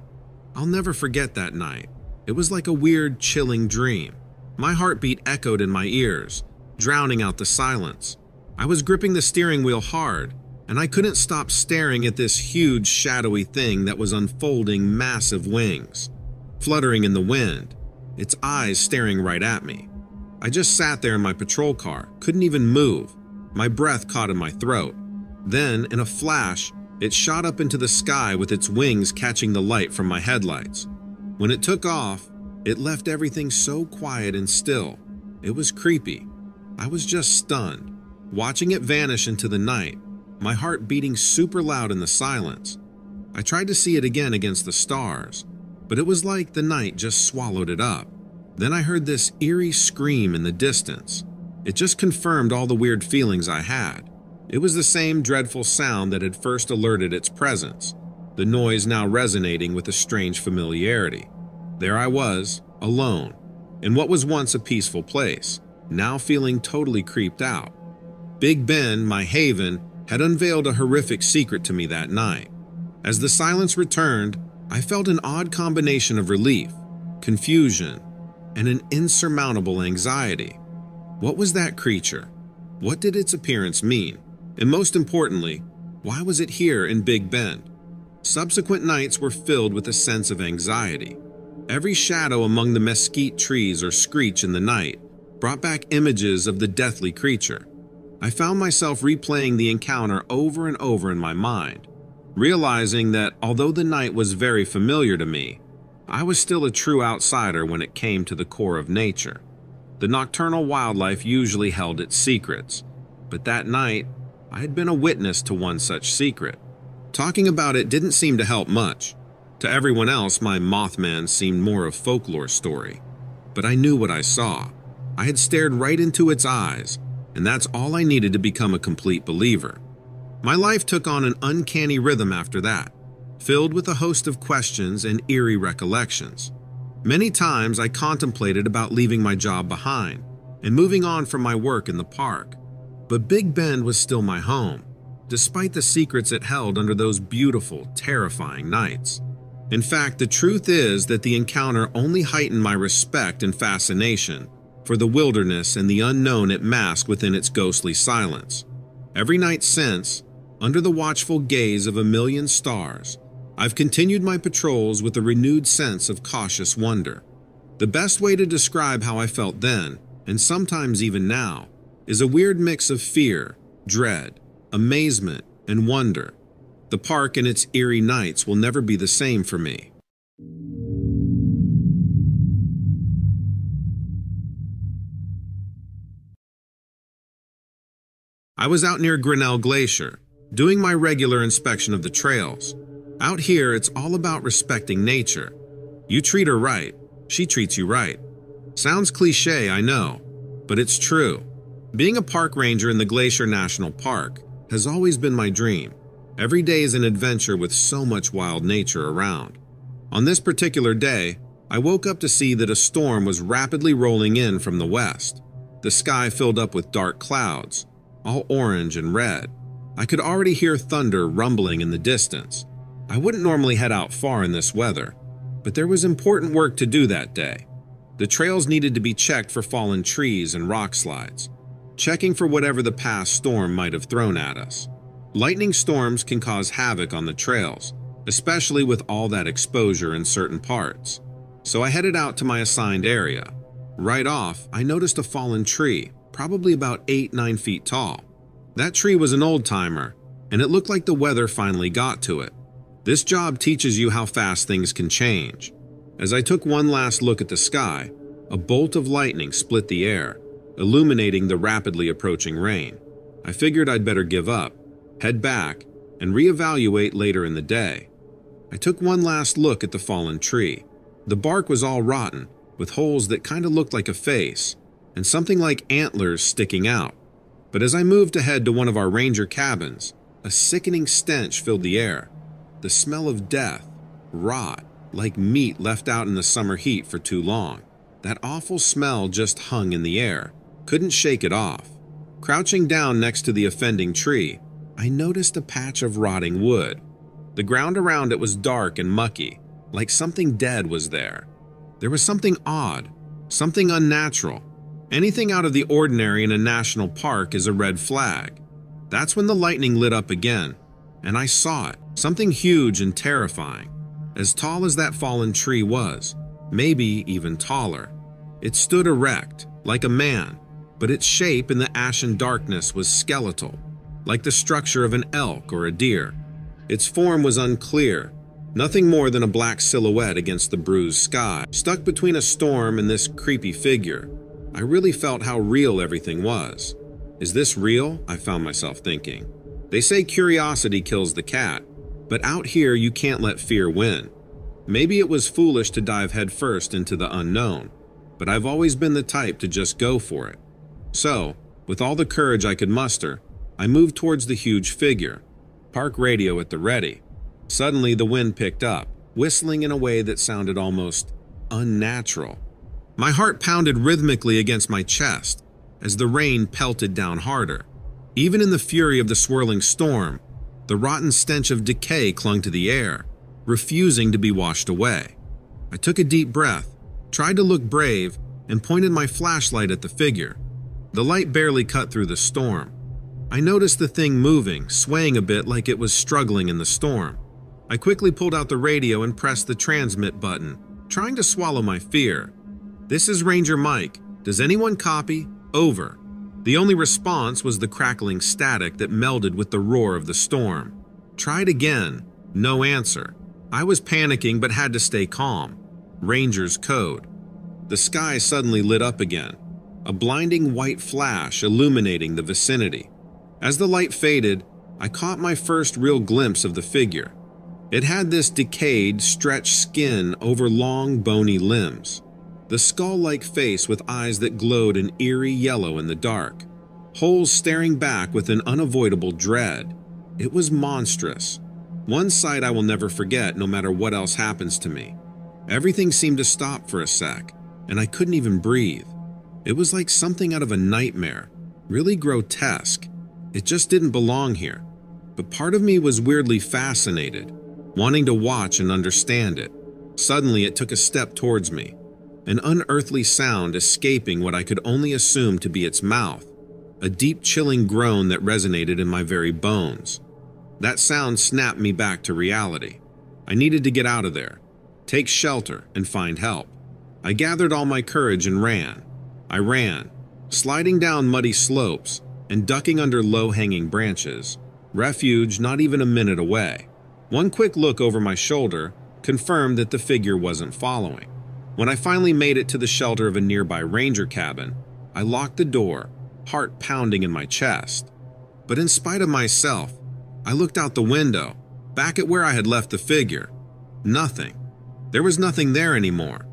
A: I'll never forget that night. It was like a weird, chilling dream. My heartbeat echoed in my ears, drowning out the silence. I was gripping the steering wheel hard, and I couldn't stop staring at this huge shadowy thing that was unfolding massive wings, fluttering in the wind, its eyes staring right at me. I just sat there in my patrol car, couldn't even move, my breath caught in my throat. Then, in a flash, it shot up into the sky with its wings catching the light from my headlights. When it took off, it left everything so quiet and still. It was creepy. I was just stunned, watching it vanish into the night, my heart beating super loud in the silence. I tried to see it again against the stars, but it was like the night just swallowed it up. Then I heard this eerie scream in the distance. It just confirmed all the weird feelings I had. It was the same dreadful sound that had first alerted its presence, the noise now resonating with a strange familiarity. There I was, alone, in what was once a peaceful place, now feeling totally creeped out. Big Ben, my haven, had unveiled a horrific secret to me that night. As the silence returned, I felt an odd combination of relief, confusion, and an insurmountable anxiety. What was that creature? What did its appearance mean? And most importantly, why was it here in Big Bend? Subsequent nights were filled with a sense of anxiety. Every shadow among the mesquite trees or screech in the night brought back images of the deathly creature. I found myself replaying the encounter over and over in my mind, realizing that although the night was very familiar to me, I was still a true outsider when it came to the core of nature. The nocturnal wildlife usually held its secrets, but that night, I had been a witness to one such secret. Talking about it didn't seem to help much. To everyone else, my Mothman seemed more of folklore story. But I knew what I saw. I had stared right into its eyes, and that's all I needed to become a complete believer. My life took on an uncanny rhythm after that, filled with a host of questions and eerie recollections. Many times I contemplated about leaving my job behind and moving on from my work in the park. But Big Bend was still my home, despite the secrets it held under those beautiful, terrifying nights. In fact, the truth is that the encounter only heightened my respect and fascination for the wilderness and the unknown it masked within its ghostly silence. Every night since, under the watchful gaze of a million stars, I've continued my patrols with a renewed sense of cautious wonder. The best way to describe how I felt then, and sometimes even now, is a weird mix of fear, dread, amazement, and wonder. The park and its eerie nights will never be the same for me. I was out near Grinnell Glacier, doing my regular inspection of the trails. Out here, it's all about respecting nature. You treat her right, she treats you right. Sounds cliche, I know, but it's true. Being a park ranger in the Glacier National Park has always been my dream. Every day is an adventure with so much wild nature around. On this particular day, I woke up to see that a storm was rapidly rolling in from the west. The sky filled up with dark clouds, all orange and red. I could already hear thunder rumbling in the distance. I wouldn't normally head out far in this weather, but there was important work to do that day. The trails needed to be checked for fallen trees and rock slides, checking for whatever the past storm might have thrown at us. Lightning storms can cause havoc on the trails, especially with all that exposure in certain parts. So I headed out to my assigned area. Right off, I noticed a fallen tree, probably about 8-9 feet tall. That tree was an old-timer, and it looked like the weather finally got to it. This job teaches you how fast things can change. As I took one last look at the sky, a bolt of lightning split the air, illuminating the rapidly approaching rain. I figured I'd better give up, head back, and reevaluate later in the day. I took one last look at the fallen tree. The bark was all rotten, with holes that kind of looked like a face, and something like antlers sticking out. But as I moved to head to one of our ranger cabins, a sickening stench filled the air. The smell of death, rot, like meat left out in the summer heat for too long. That awful smell just hung in the air. Couldn't shake it off. Crouching down next to the offending tree, I noticed a patch of rotting wood. The ground around it was dark and mucky, like something dead was there. There was something odd, something unnatural. Anything out of the ordinary in a national park is a red flag. That's when the lightning lit up again, and I saw it, something huge and terrifying, as tall as that fallen tree was, maybe even taller. It stood erect, like a man, but its shape in the ashen darkness was skeletal, like the structure of an elk or a deer. Its form was unclear, nothing more than a black silhouette against the bruised sky. Stuck between a storm and this creepy figure, I really felt how real everything was. Is this real? I found myself thinking. They say curiosity kills the cat, but out here you can't let fear win. Maybe it was foolish to dive headfirst into the unknown, but I've always been the type to just go for it. So, with all the courage I could muster, I moved towards the huge figure, park radio at the ready. Suddenly the wind picked up, whistling in a way that sounded almost unnatural. My heart pounded rhythmically against my chest as the rain pelted down harder. Even in the fury of the swirling storm, the rotten stench of decay clung to the air, refusing to be washed away. I took a deep breath, tried to look brave, and pointed my flashlight at the figure. The light barely cut through the storm. I noticed the thing moving, swaying a bit like it was struggling in the storm. I quickly pulled out the radio and pressed the transmit button, trying to swallow my fear. "This is Ranger Mike. Does anyone copy? Over." The only response was the crackling static that melded with the roar of the storm. Tried again. No answer. I was panicking but had to stay calm. Ranger's code. The sky suddenly lit up again, a blinding white flash illuminating the vicinity. As the light faded, I caught my first real glimpse of the figure. It had this decayed, stretched skin over long, bony limbs. The skull-like face with eyes that glowed an eerie yellow in the dark. Holes staring back with an unavoidable dread. It was monstrous. One sight I will never forget no matter what else happens to me. Everything seemed to stop for a sec, and I couldn't even breathe. It was like something out of a nightmare, really grotesque. It just didn't belong here. But part of me was weirdly fascinated, wanting to watch and understand it. Suddenly it took a step towards me, an unearthly sound escaping what I could only assume to be its mouth, a deep chilling groan that resonated in my very bones. That sound snapped me back to reality. I needed to get out of there, take shelter, and find help. I gathered all my courage and ran. I ran, sliding down muddy slopes and ducking under low-hanging branches, refuge not even a minute away. One quick look over my shoulder confirmed that the figure wasn't following. When I finally made it to the shelter of a nearby ranger cabin, I locked the door, heart pounding in my chest. But in spite of myself, I looked out the window, back at where I had left the figure. Nothing. There was nothing there anymore.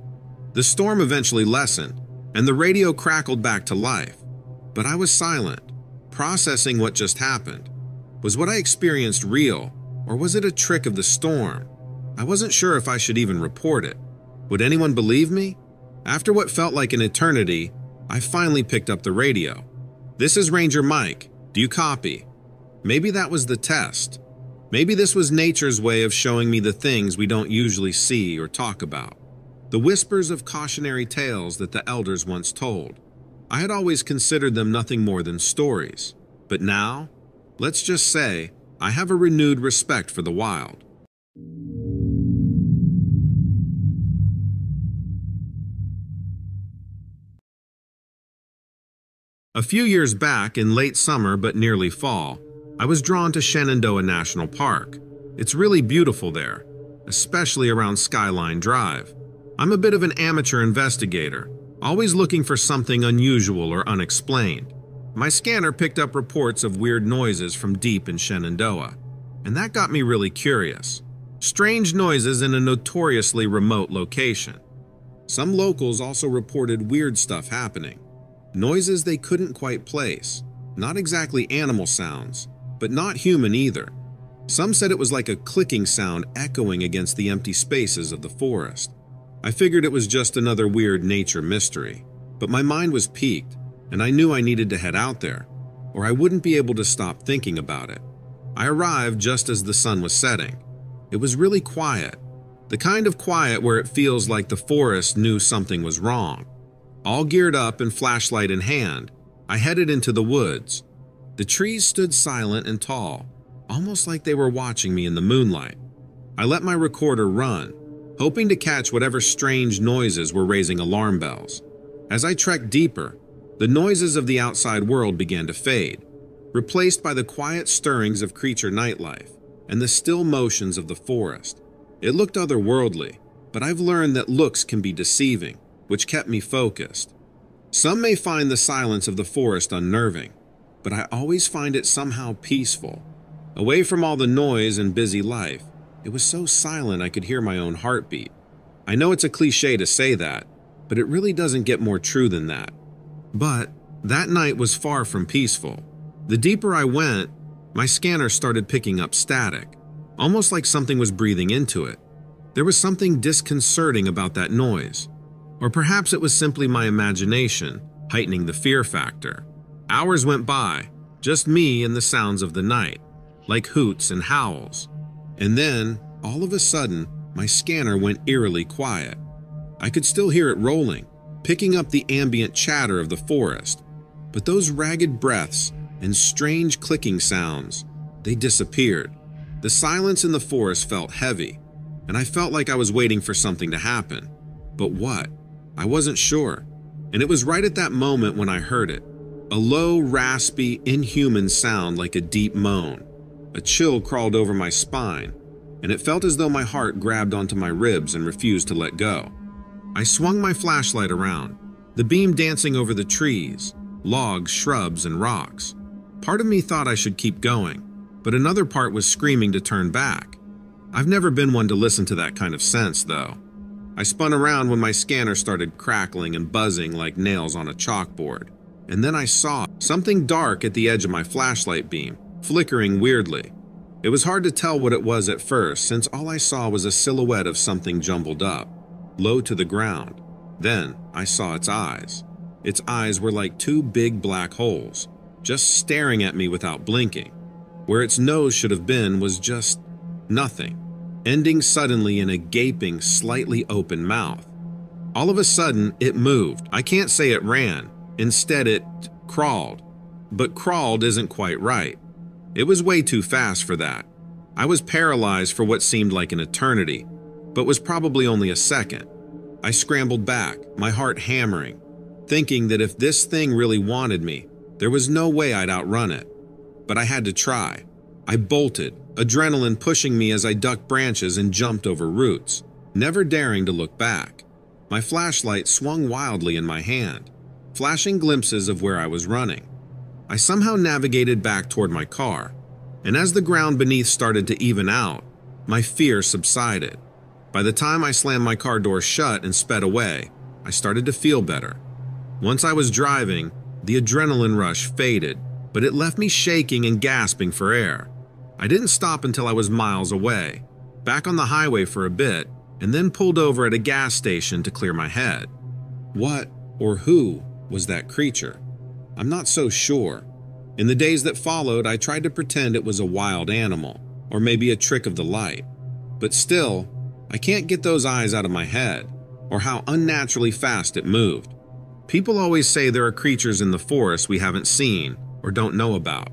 A: The storm eventually lessened, and the radio crackled back to life. But I was silent, processing what just happened. Was what I experienced real, or was it a trick of the storm? I wasn't sure if I should even report it. Would anyone believe me? After what felt like an eternity, I finally picked up the radio. "This is Ranger Mike. Do you copy?" Maybe that was the test. Maybe this was nature's way of showing me the things we don't usually see or talk about. The whispers of cautionary tales that the elders once told. I had always considered them nothing more than stories. But now, let's just say, I have a renewed respect for the wild. A few years back, in late summer but nearly fall, I was drawn to Shenandoah National Park. It's really beautiful there, especially around Skyline Drive. I'm a bit of an amateur investigator, always looking for something unusual or unexplained. My scanner picked up reports of weird noises from deep in Shenandoah, and that got me really curious. Strange noises in a notoriously remote location. Some locals also reported weird stuff happening. Noises they couldn't quite place. Not exactly animal sounds, but not human either. Some said it was like a clicking sound echoing against the empty spaces of the forest. I figured it was just another weird nature mystery, but my mind was piqued, and I knew I needed to head out there, or I wouldn't be able to stop thinking about it. I arrived just as the sun was setting. It was really quiet, the kind of quiet where it feels like the forest knew something was wrong. All geared up and flashlight in hand, I headed into the woods. The trees stood silent and tall, almost like they were watching me in the moonlight. I let my recorder run, hoping to catch whatever strange noises were raising alarm bells. As I trekked deeper, the noises of the outside world began to fade, replaced by the quiet stirrings of creature nightlife and the still motions of the forest. It looked otherworldly, but I've learned that looks can be deceiving, which kept me focused. Some may find the silence of the forest unnerving, but I always find it somehow peaceful. Away from all the noise and busy life, it was so silent I could hear my own heartbeat. I know it's a cliche to say that, but it really doesn't get more true than that. But that night was far from peaceful. The deeper I went, my scanner started picking up static, almost like something was breathing into it. There was something disconcerting about that noise. Or perhaps it was simply my imagination, heightening the fear factor. Hours went by, just me and the sounds of the night, like hoots and howls. And then, all of a sudden, my scanner went eerily quiet. I could still hear it rolling, picking up the ambient chatter of the forest. But those ragged breaths and strange clicking sounds, they disappeared. The silence in the forest felt heavy, and I felt like I was waiting for something to happen. But what? I wasn't sure. And it was right at that moment when I heard it. A low, raspy, inhuman sound like a deep moan. A chill crawled over my spine, and it felt as though my heart grabbed onto my ribs and refused to let go. I swung my flashlight around, the beam dancing over the trees, logs, shrubs, and rocks. Part of me thought I should keep going, but another part was screaming to turn back. I've never been one to listen to that kind of sense, though. I spun around when my scanner started crackling and buzzing like nails on a chalkboard. And then I saw something dark at the edge of my flashlight beam, flickering weirdly. It was hard to tell what it was at first, since all I saw was a silhouette of something jumbled up, low to the ground. Then I saw its eyes. Its eyes were like two big black holes, just staring at me without blinking. Where its nose should have been was just nothing, ending suddenly in a gaping, slightly open mouth. All of a sudden, it moved. I can't say it ran. Instead, it crawled. But crawled isn't quite right. It was way too fast for that. I was paralyzed for what seemed like an eternity, but was probably only a second. I scrambled back, my heart hammering, thinking that if this thing really wanted me, there was no way I'd outrun it. But I had to try. I bolted, adrenaline pushing me as I ducked branches and jumped over roots, never daring to look back. My flashlight swung wildly in my hand, flashing glimpses of where I was running. I somehow navigated back toward my car, and as the ground beneath started to even out, my fear subsided. By the time I slammed my car door shut and sped away, I started to feel better. Once I was driving, the adrenaline rush faded, but it left me shaking and gasping for air. I didn't stop until I was miles away, back on the highway for a bit, and then pulled over at a gas station to clear my head. What or who was that creature? I'm not so sure. In the days that followed, I tried to pretend it was a wild animal, or maybe a trick of the light. But still, I can't get those eyes out of my head, or how unnaturally fast it moved. People always say there are creatures in the forest we haven't seen or don't know about.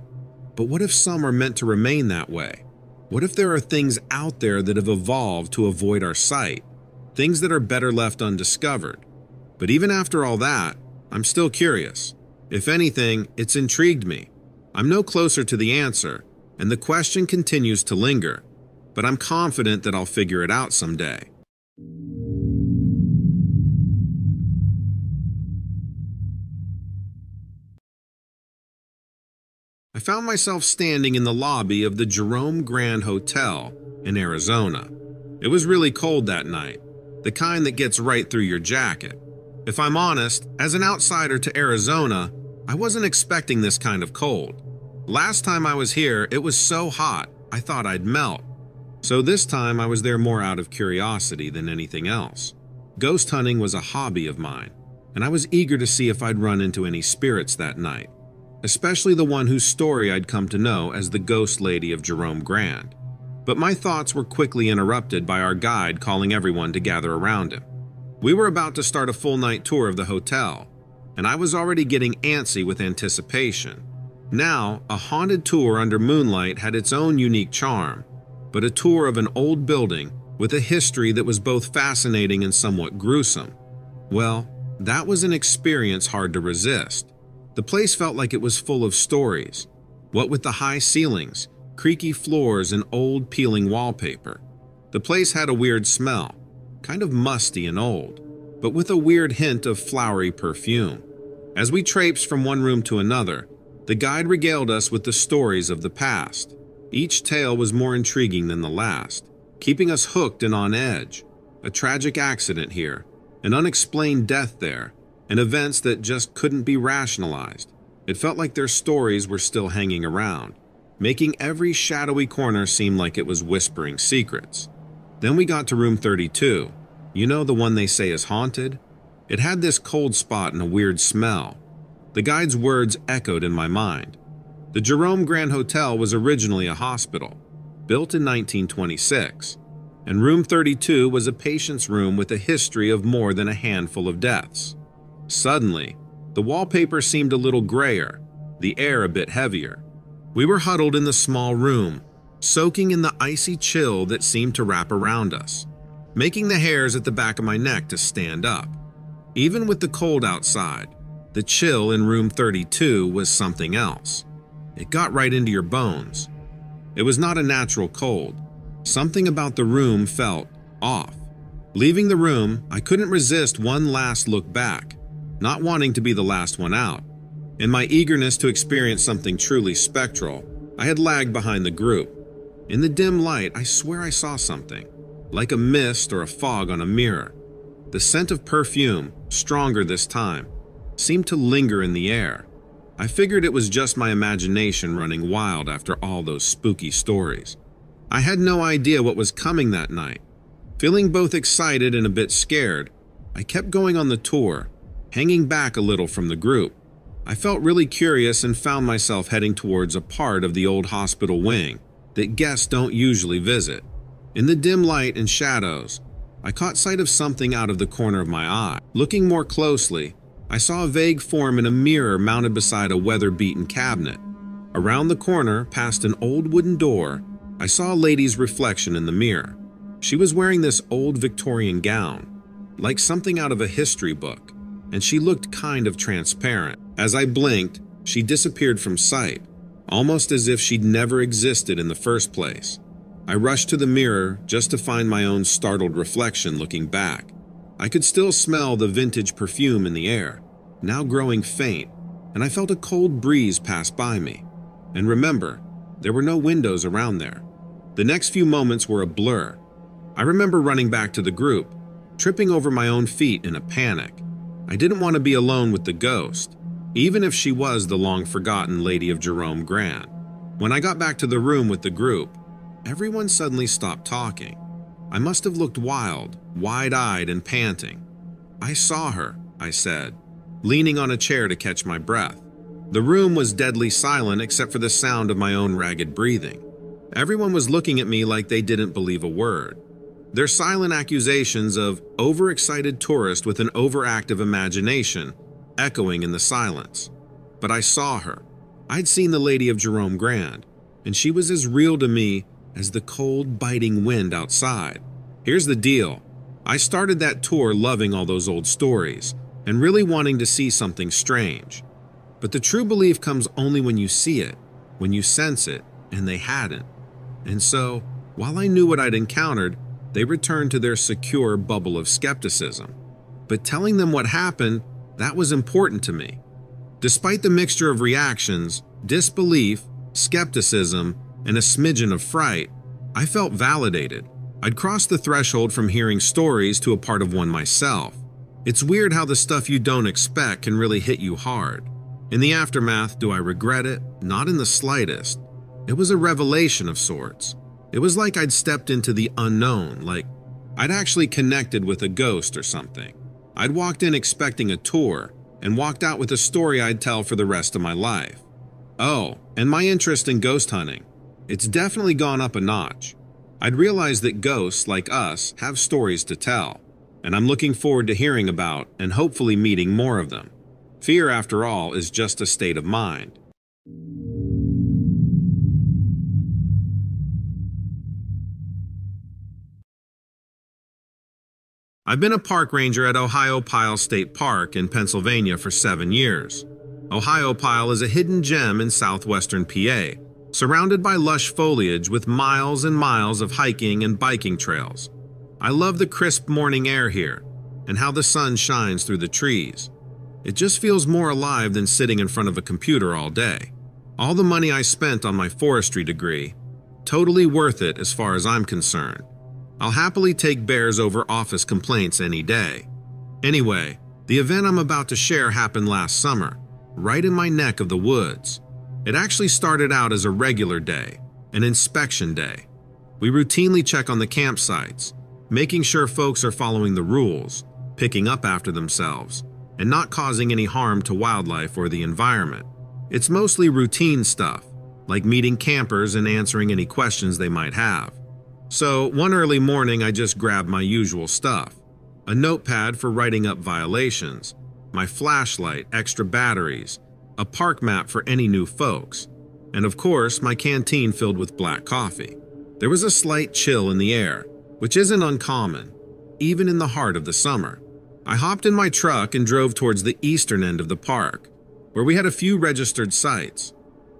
A: But what if some are meant to remain that way? What if there are things out there that have evolved to avoid our sight? Things that are better left undiscovered. But even after all that, I'm still curious. If anything, it's intrigued me. I'm no closer to the answer, and the question continues to linger, but I'm confident that I'll figure it out someday. I found myself standing in the lobby of the Jerome Grand Hotel in Arizona. It was really cold that night, the kind that gets right through your jacket. If I'm honest, as an outsider to Arizona, I wasn't expecting this kind of cold. Last time I was here, it was so hot, I thought I'd melt. So this time I was there more out of curiosity than anything else. Ghost hunting was a hobby of mine, and I was eager to see if I'd run into any spirits that night, especially the one whose story I'd come to know as the Ghost Lady of Jerome Grand. But my thoughts were quickly interrupted by our guide calling everyone to gather around him. We were about to start a full night tour of the hotel, and I was already getting antsy with anticipation. Now, a haunted tour under moonlight had its own unique charm, but a tour of an old building with a history that was both fascinating and somewhat gruesome, well, that was an experience hard to resist. The place felt like it was full of stories, what with the high ceilings, creaky floors, and old peeling wallpaper. The place had a weird smell, kind of musty and old, but with a weird hint of flowery perfume. As we traipsed from one room to another, the guide regaled us with the stories of the past. Each tale was more intriguing than the last, keeping us hooked and on edge. A tragic accident here, an unexplained death there, and events that just couldn't be rationalized. It felt like their stories were still hanging around, making every shadowy corner seem like it was whispering secrets. Then we got to room 32. You know, the one they say is haunted? It had this cold spot and a weird smell. The guide's words echoed in my mind. The Jerome Grand Hotel was originally a hospital, built in 1926, and room 32 was a patient's room with a history of more than a handful of deaths. Suddenly, the wallpaper seemed a little grayer, the air a bit heavier. We were huddled in the small room, soaking in the icy chill that seemed to wrap around us, making the hairs at the back of my neck to stand up. Even with the cold outside, the chill in room 32 was something else. It got right into your bones. It was not a natural cold. Something about the room felt off. Leaving the room, I couldn't resist one last look back, not wanting to be the last one out. In my eagerness to experience something truly spectral, I had lagged behind the group. In the dim light, I swear I saw something, like a mist or a fog on a mirror. The scent of perfume, stronger this time, seemed to linger in the air. I figured it was just my imagination running wild after all those spooky stories. I had no idea what was coming that night. Feeling both excited and a bit scared, I kept going on the tour, hanging back a little from the group. I felt really curious and found myself heading towards a part of the old hospital wing that guests don't usually visit. In the dim light and shadows, I caught sight of something out of the corner of my eye. Looking more closely, I saw a vague form in a mirror mounted beside a weather-beaten cabinet. Around the corner, past an old wooden door, I saw a lady's reflection in the mirror. She was wearing this old Victorian gown, like something out of a history book, and she looked kind of transparent. As I blinked, she disappeared from sight, almost as if she'd never existed in the first place. I rushed to the mirror just to find my own startled reflection looking back. I could still smell the vintage perfume in the air, now growing faint, and I felt a cold breeze pass by me. And remember, there were no windows around there. The next few moments were a blur. I remember running back to the group, tripping over my own feet in a panic. I didn't want to be alone with the ghost, even if she was the long-forgotten Lady of Jerome Grand. When I got back to the room with the group, everyone suddenly stopped talking. I must have looked wild, wide-eyed and panting. "I saw her," I said, leaning on a chair to catch my breath. The room was deadly silent except for the sound of my own ragged breathing. Everyone was looking at me like they didn't believe a word. Their silent accusations of overexcited tourist with an overactive imagination echoing in the silence. But I saw her. I'd seen the Lady of Jerome Grand, and she was as real to me as the cold, biting wind outside. Here's the deal. I started that tour loving all those old stories and really wanting to see something strange. But the true belief comes only when you see it, when you sense it, and they hadn't. And so, while I knew what I'd encountered, they returned to their secure bubble of skepticism. But telling them what happened, that was important to me. Despite the mixture of reactions, disbelief, skepticism, and a smidgen of fright, I felt validated. I'd crossed the threshold from hearing stories to a part of one myself. It's weird how the stuff you don't expect can really hit you hard. In the aftermath, do I regret it? Not in the slightest. It was a revelation of sorts. It was like I'd stepped into the unknown, like I'd actually connected with a ghost or something. I'd walked in expecting a tour and walked out with a story I'd tell for the rest of my life. Oh, and my interest in ghost hunting. It's definitely gone up a notch. I'd realized that ghosts, like us, have stories to tell, and I'm looking forward to hearing about and hopefully meeting more of them. Fear, after all, is just a state of mind. I've been a park ranger at Ohiopyle State Park in Pennsylvania for 7 years. Ohiopyle is a hidden gem in southwestern PA, surrounded by lush foliage with miles and miles of hiking and biking trails. I love the crisp morning air here and how the sun shines through the trees. It just feels more alive than sitting in front of a computer all day. All the money I spent on my forestry degree, totally worth it as far as I'm concerned. I'll happily take bears over office complaints any day. Anyway, the event I'm about to share happened last summer, right in my neck of the woods. It actually started out as a regular day, an inspection day. We routinely check on the campsites, making sure folks are following the rules, picking up after themselves, and not causing any harm to wildlife or the environment. It's mostly routine stuff, like meeting campers and answering any questions they might have. So, one early morning I just grabbed my usual stuff. A notepad for writing up violations, my flashlight, extra batteries, a park map for any new folks, and of course my canteen filled with black coffee. There was a slight chill in the air, which isn't uncommon, even in the heart of the summer. I hopped in my truck and drove towards the eastern end of the park, where we had a few registered sites.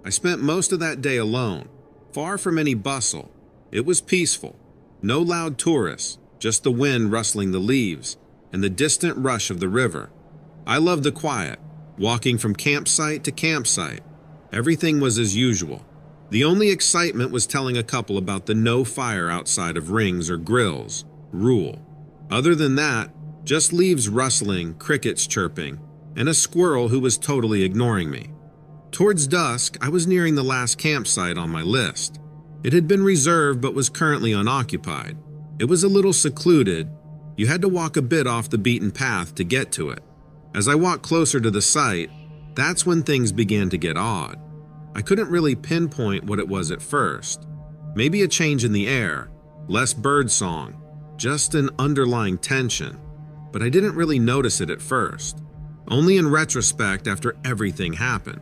A: I spent most of that day alone, far from any bustle. It was peaceful. No loud tourists, just the wind rustling the leaves and the distant rush of the river. I loved the quiet, walking from campsite to campsite. Everything was as usual. The only excitement was telling a couple about the no fire outside of rings or grills rule. Other than that, just leaves rustling, crickets chirping, and a squirrel who was totally ignoring me. Towards dusk, I was nearing the last campsite on my list. It had been reserved but was currently unoccupied. It was a little secluded. You had to walk a bit off the beaten path to get to it. As I walked closer to the site, that's when things began to get odd. I couldn't really pinpoint what it was at first. Maybe a change in the air, less birdsong, just an underlying tension. But I didn't really notice it at first. Only in retrospect after everything happened.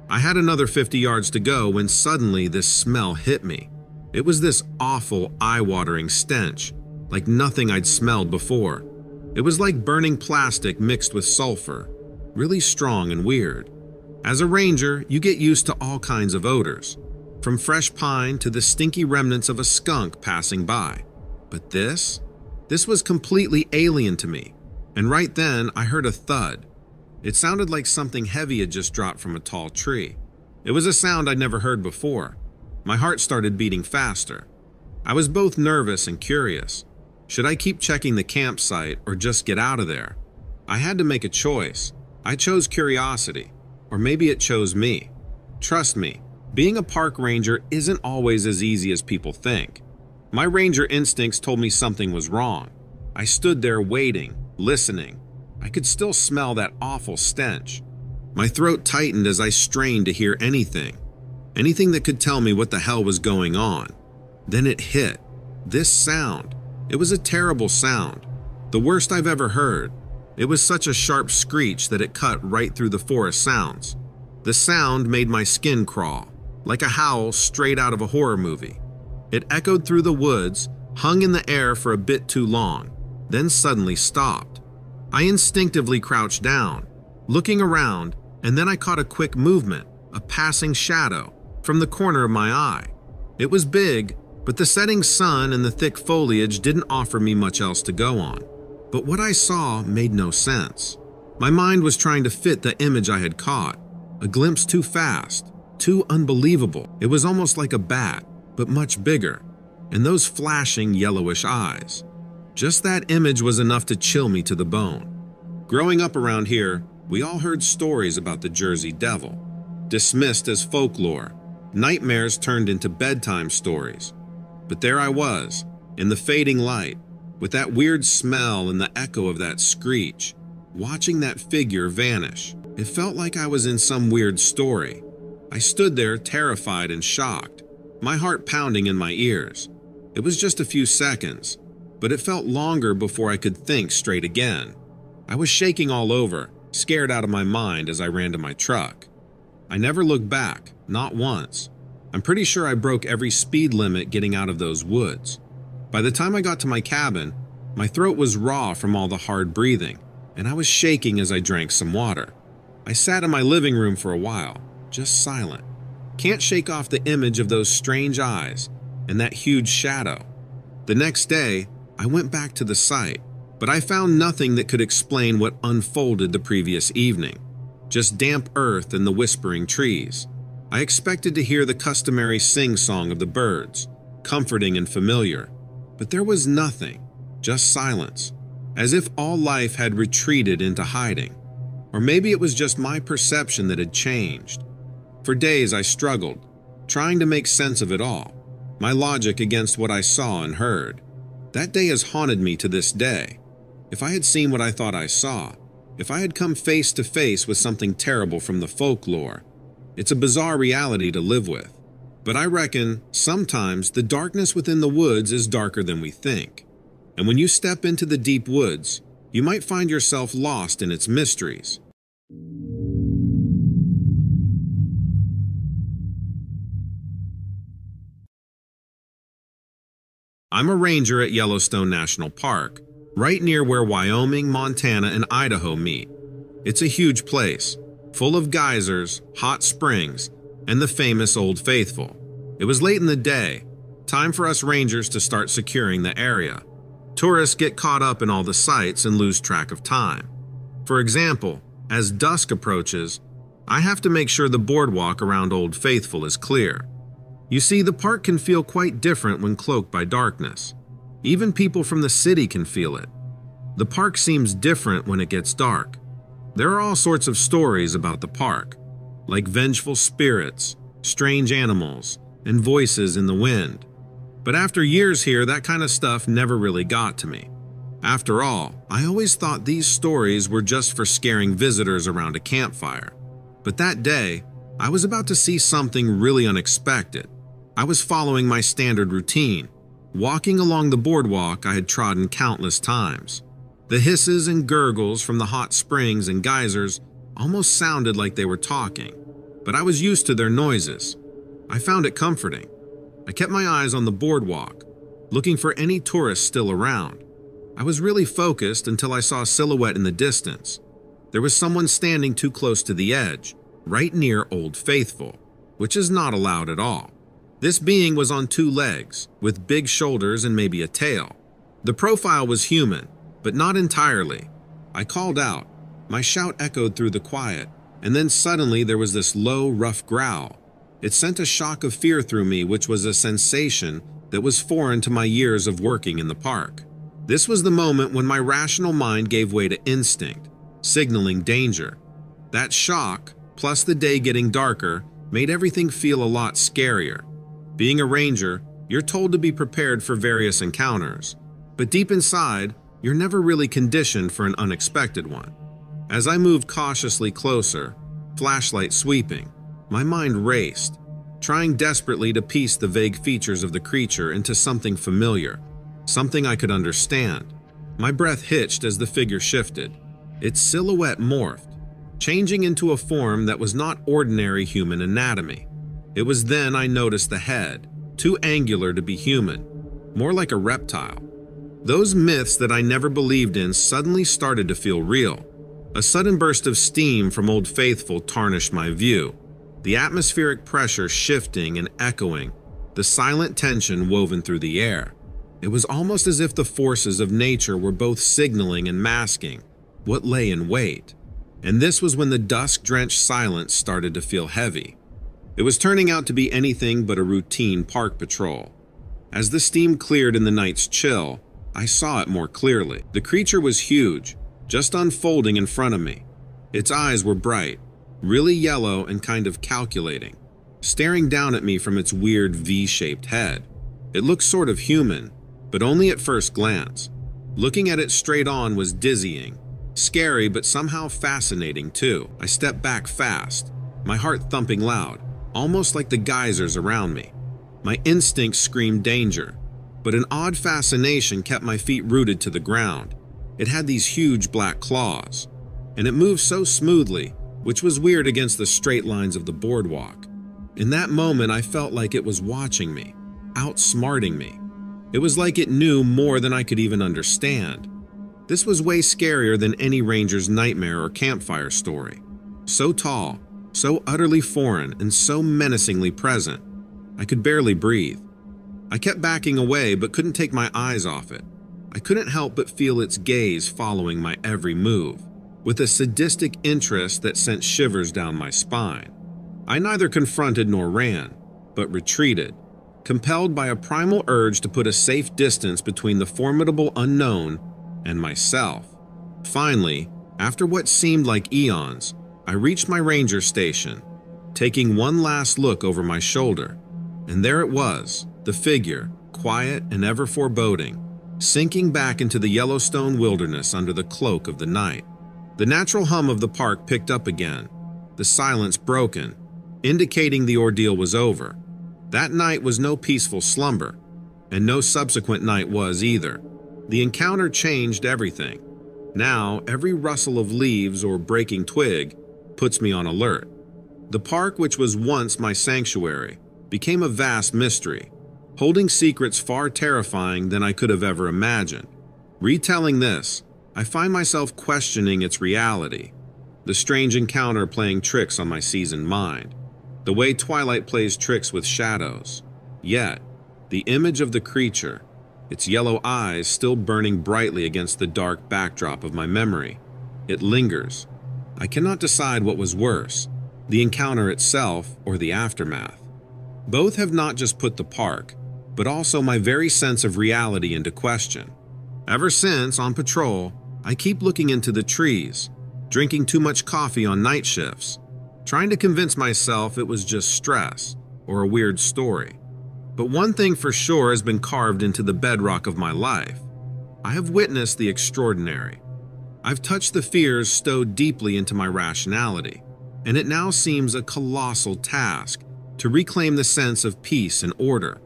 A: I had another 50 yards to go when suddenly this smell hit me. It was this awful, eye-watering stench, like nothing I'd smelled before. It was like burning plastic mixed with sulfur, really strong and weird. As a ranger, you get used to all kinds of odors, from fresh pine to the stinky remnants of a skunk passing by. But this was completely alien to me, and right then I heard a thud. It sounded like something heavy had just dropped from a tall tree. It was a sound I'd never heard before. My heart started beating faster. I was both nervous and curious. Should I keep checking the campsite or just get out of there? I had to make a choice. I chose curiosity, or maybe it chose me. Trust me, being a park ranger isn't always as easy as people think. My ranger instincts told me something was wrong. I stood there waiting, listening. I could still smell that awful stench. My throat tightened as I strained to hear anything that could tell me what the hell was going on. Then it hit. This sound. It was a terrible sound. The worst I've ever heard. It was such a sharp screech that it cut right through the forest sounds. The sound made my skin crawl, like a howl straight out of a horror movie. It echoed through the woods, hung in the air for a bit too long, then suddenly stopped. I instinctively crouched down, looking around, and then I caught a quick movement, a passing shadow, from the corner of my eye. It was big, but the setting sun and the thick foliage didn't offer me much else to go on. But what I saw made no sense. My mind was trying to fit the image I had caught. A glimpse too fast, too unbelievable. It was almost like a bat, but much bigger, and those flashing yellowish eyes. Just that image was enough to chill me to the bone. Growing up around here, we all heard stories about the Jersey Devil, dismissed as folklore, nightmares turned into bedtime stories. But there I was, in the fading light, with that weird smell and the echo of that screech, watching that figure vanish. It felt like I was in some weird story. I stood there terrified and shocked, my heart pounding in my ears. It was just a few seconds, but it felt longer before I could think straight again. I was shaking all over, scared out of my mind as I ran to my truck. I never looked back, not once. I'm pretty sure I broke every speed limit getting out of those woods. By the time I got to my cabin, My throat was raw from all the hard breathing, and I was shaking as I drank some water. I sat in my living room for a while, just silent. Can't shake off the image of those strange eyes and that huge shadow. The next day, I went back to the site, but I found nothing that could explain what unfolded the previous evening. Just damp earth and the whispering trees. I expected to hear the customary sing-song of the birds, comforting and familiar, but there was nothing, just silence, as if all life had retreated into hiding. Or maybe it was just my perception that had changed. For days I struggled, trying to make sense of it all, my logic against what I saw and heard. That day has haunted me to this day. If I had seen what I thought I saw, if I had come face to face with something terrible from the folklore, it's a bizarre reality to live with. But I reckon sometimes the darkness within the woods is darker than we think. And when you step into the deep woods, you might find yourself lost in its mysteries. I'm a ranger at Yellowstone National Park, right near where Wyoming, Montana, and Idaho meet. It's a huge place, full of geysers, hot springs, and the famous Old Faithful. It was late in the day, time for us rangers to start securing the area. Tourists get caught up in all the sights and lose track of time. For example, as dusk approaches, I have to make sure the boardwalk around Old Faithful is clear. You see, the park can feel quite different when cloaked by darkness. Even people from the city can feel it. The park seems different when it gets dark. There are all sorts of stories about the park, like vengeful spirits, strange animals, and voices in the wind. But after years here, that kind of stuff never really got to me. After all, I always thought these stories were just for scaring visitors around a campfire. But that day, I was about to see something really unexpected. I was following my standard routine, walking along the boardwalk I had trodden countless times. The hisses and gurgles from the hot springs and geysers almost sounded like they were talking, but I was used to their noises. I found it comforting. I kept my eyes on the boardwalk, looking for any tourists still around. I was really focused until I saw a silhouette in the distance. There was someone standing too close to the edge, right near Old Faithful, which is not allowed at all. This being was on two legs, with big shoulders and maybe a tail. The profile was human, but not entirely. I called out. My shout echoed through the quiet, and then suddenly there was this low, rough growl. It sent a shock of fear through me, which was a sensation that was foreign to my years of working in the park. This was the moment when my rational mind gave way to instinct, signaling danger. That shock, plus the day getting darker, made everything feel a lot scarier. Being a ranger, you're told to be prepared for various encounters, but deep inside, you're never really conditioned for an unexpected one. As I moved cautiously closer, flashlight sweeping, my mind raced, trying desperately to piece the vague features of the creature into something familiar, something I could understand. My breath hitched as the figure shifted. Its silhouette morphed, changing into a form that was not ordinary human anatomy. It was then I noticed the head, too angular to be human, more like a reptile. Those myths that I never believed in suddenly started to feel real. A sudden burst of steam from Old Faithful tarnished my view, the atmospheric pressure shifting and echoing, the silent tension woven through the air. It was almost as if the forces of nature were both signaling and masking what lay in wait. And this was when the dusk-drenched silence started to feel heavy. It was turning out to be anything but a routine park patrol. As the steam cleared in the night's chill, I saw it more clearly. The creature was huge, just unfolding in front of me. Its eyes were bright, really yellow and kind of calculating, staring down at me from its weird V-shaped head. It looked sort of human, but only at first glance. Looking at it straight on was dizzying, scary but somehow fascinating too. I stepped back fast, my heart thumping loud, almost like the geysers around me. My instincts screamed danger, but an odd fascination kept my feet rooted to the ground. It had these huge black claws, and it moved so smoothly, which was weird against the straight lines of the boardwalk. In that moment, I felt like it was watching me, outsmarting me. It was like it knew more than I could even understand. This was way scarier than any ranger's nightmare or campfire story. So tall, so utterly foreign, and so menacingly present. I could barely breathe. I kept backing away but couldn't take my eyes off it. I couldn't help but feel its gaze following my every move, with a sadistic interest that sent shivers down my spine. I neither confronted nor ran, but retreated, compelled by a primal urge to put a safe distance between the formidable unknown and myself. Finally, after what seemed like eons, I reached my ranger station, taking one last look over my shoulder, and there it was, the figure, quiet and ever foreboding, sinking back into the Yellowstone wilderness under the cloak of the night. The natural hum of the park picked up again, the silence broken, indicating the ordeal was over. That night was no peaceful slumber, and no subsequent night was either. The encounter changed everything. Now, every rustle of leaves or breaking twig puts me on alert. The park, which was once my sanctuary, became a vast mystery, holding secrets far terrifying than I could have ever imagined. Retelling this, I find myself questioning its reality, the strange encounter playing tricks on my seasoned mind, the way twilight plays tricks with shadows. Yet, the image of the creature, its yellow eyes still burning brightly against the dark backdrop of my memory, it lingers. I cannot decide what was worse, the encounter itself or the aftermath. Both have not just put the park, but also my very sense of reality into question. Ever since, on patrol, I keep looking into the trees, drinking too much coffee on night shifts, trying to convince myself it was just stress or a weird story. But one thing for sure has been carved into the bedrock of my life. I have witnessed the extraordinary. I've touched the fears stowed deeply into my rationality, and it now seems a colossal task to reclaim the sense of peace and order.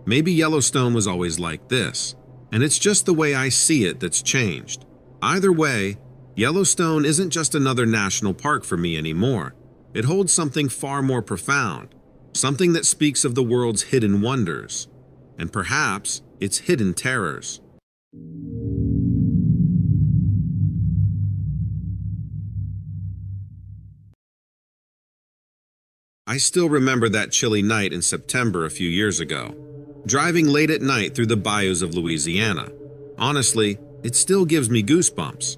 A: Maybe Yellowstone was always like this, and it's just the way I see it that's changed. Either way, Yellowstone isn't just another national park for me anymore. It holds something far more profound, something that speaks of the world's hidden wonders, and perhaps its hidden terrors. I still remember that chilly night in September a few years ago, driving late at night through the bayous of Louisiana. Honestly, it still gives me goosebumps.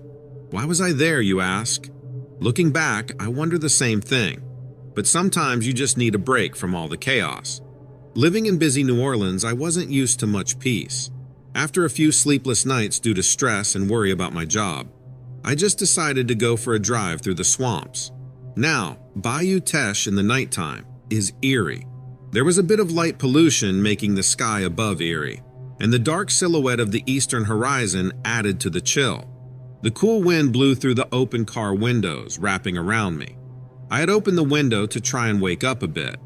A: Why was I there, you ask? Looking back, I wonder the same thing. But sometimes you just need a break from all the chaos. Living in busy New Orleans, I wasn't used to much peace. After a few sleepless nights due to stress and worry about my job, I just decided to go for a drive through the swamps. Now, Bayou Teche in the nighttime is eerie. There was a bit of light pollution making the sky above eerie, and the dark silhouette of the eastern horizon added to the chill. The cool wind blew through the open car windows, wrapping around me. I had opened the window to try and wake up a bit.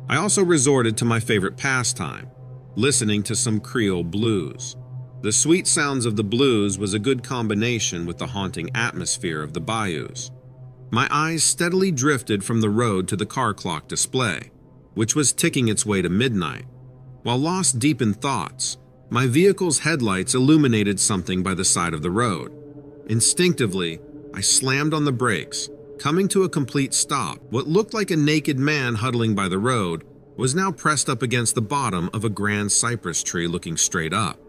A: I also resorted to my favorite pastime, listening to some Creole blues. The sweet sounds of the blues was a good combination with the haunting atmosphere of the bayous. My eyes steadily drifted from the road to the car clock display, which was ticking its way to midnight. While lost deep in thoughts, my vehicle's headlights illuminated something by the side of the road. Instinctively, I slammed on the brakes, coming to a complete stop. What looked like a naked man huddling by the road was now pressed up against the bottom of a grand cypress tree looking straight up.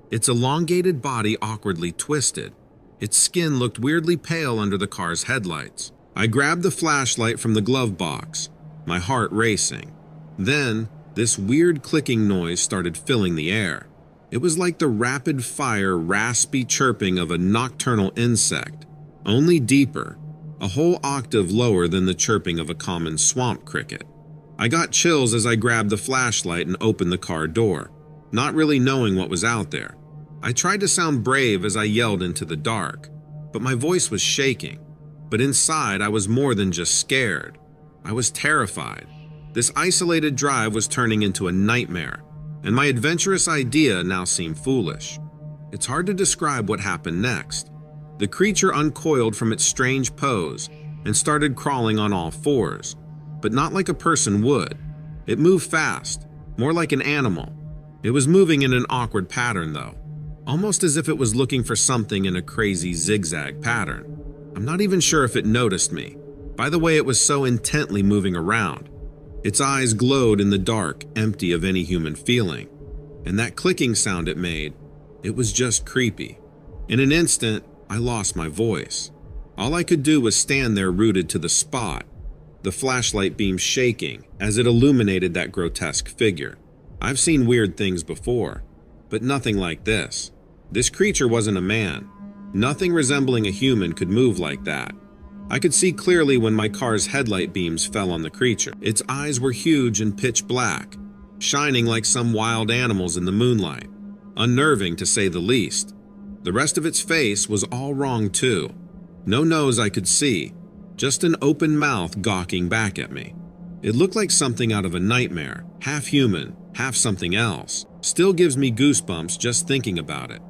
A: Its elongated body awkwardly twisted. Its skin looked weirdly pale under the car's headlights. I grabbed the flashlight from the glove box, my heart racing. Then, this weird clicking noise started filling the air. It was like the rapid-fire, raspy chirping of a nocturnal insect, only deeper, a whole octave lower than the chirping of a common swamp cricket. I got chills as I grabbed the flashlight and opened the car door, not really knowing what was out there. I tried to sound brave as I yelled into the dark, but my voice was shaking. But inside, I was more than just scared. I was terrified. This isolated drive was turning into a nightmare, and my adventurous idea now seemed foolish. It's hard to describe what happened next. The creature uncoiled from its strange pose and started crawling on all fours, but not like a person would. It moved fast, more like an animal. It was moving in an awkward pattern though, almost as if it was looking for something in a crazy zigzag pattern. I'm not even sure if it noticed me, by the way it was so intently moving around. Its eyes glowed in the dark, empty of any human feeling. And that clicking sound it made, it was just creepy. In an instant, I lost my voice. All I could do was stand there rooted to the spot, the flashlight beam shaking as it illuminated that grotesque figure. I've seen weird things before, but nothing like this. This creature wasn't a man. Nothing resembling a human could move like that. I could see clearly when my car's headlight beams fell on the creature. Its eyes were huge and pitch black, shining like some wild animals in the moonlight. Unnerving to say the least. The rest of its face was all wrong too. No nose I could see, just an open mouth gawking back at me. It looked like something out of a nightmare, half human, half something else. Still gives me goosebumps just thinking about it.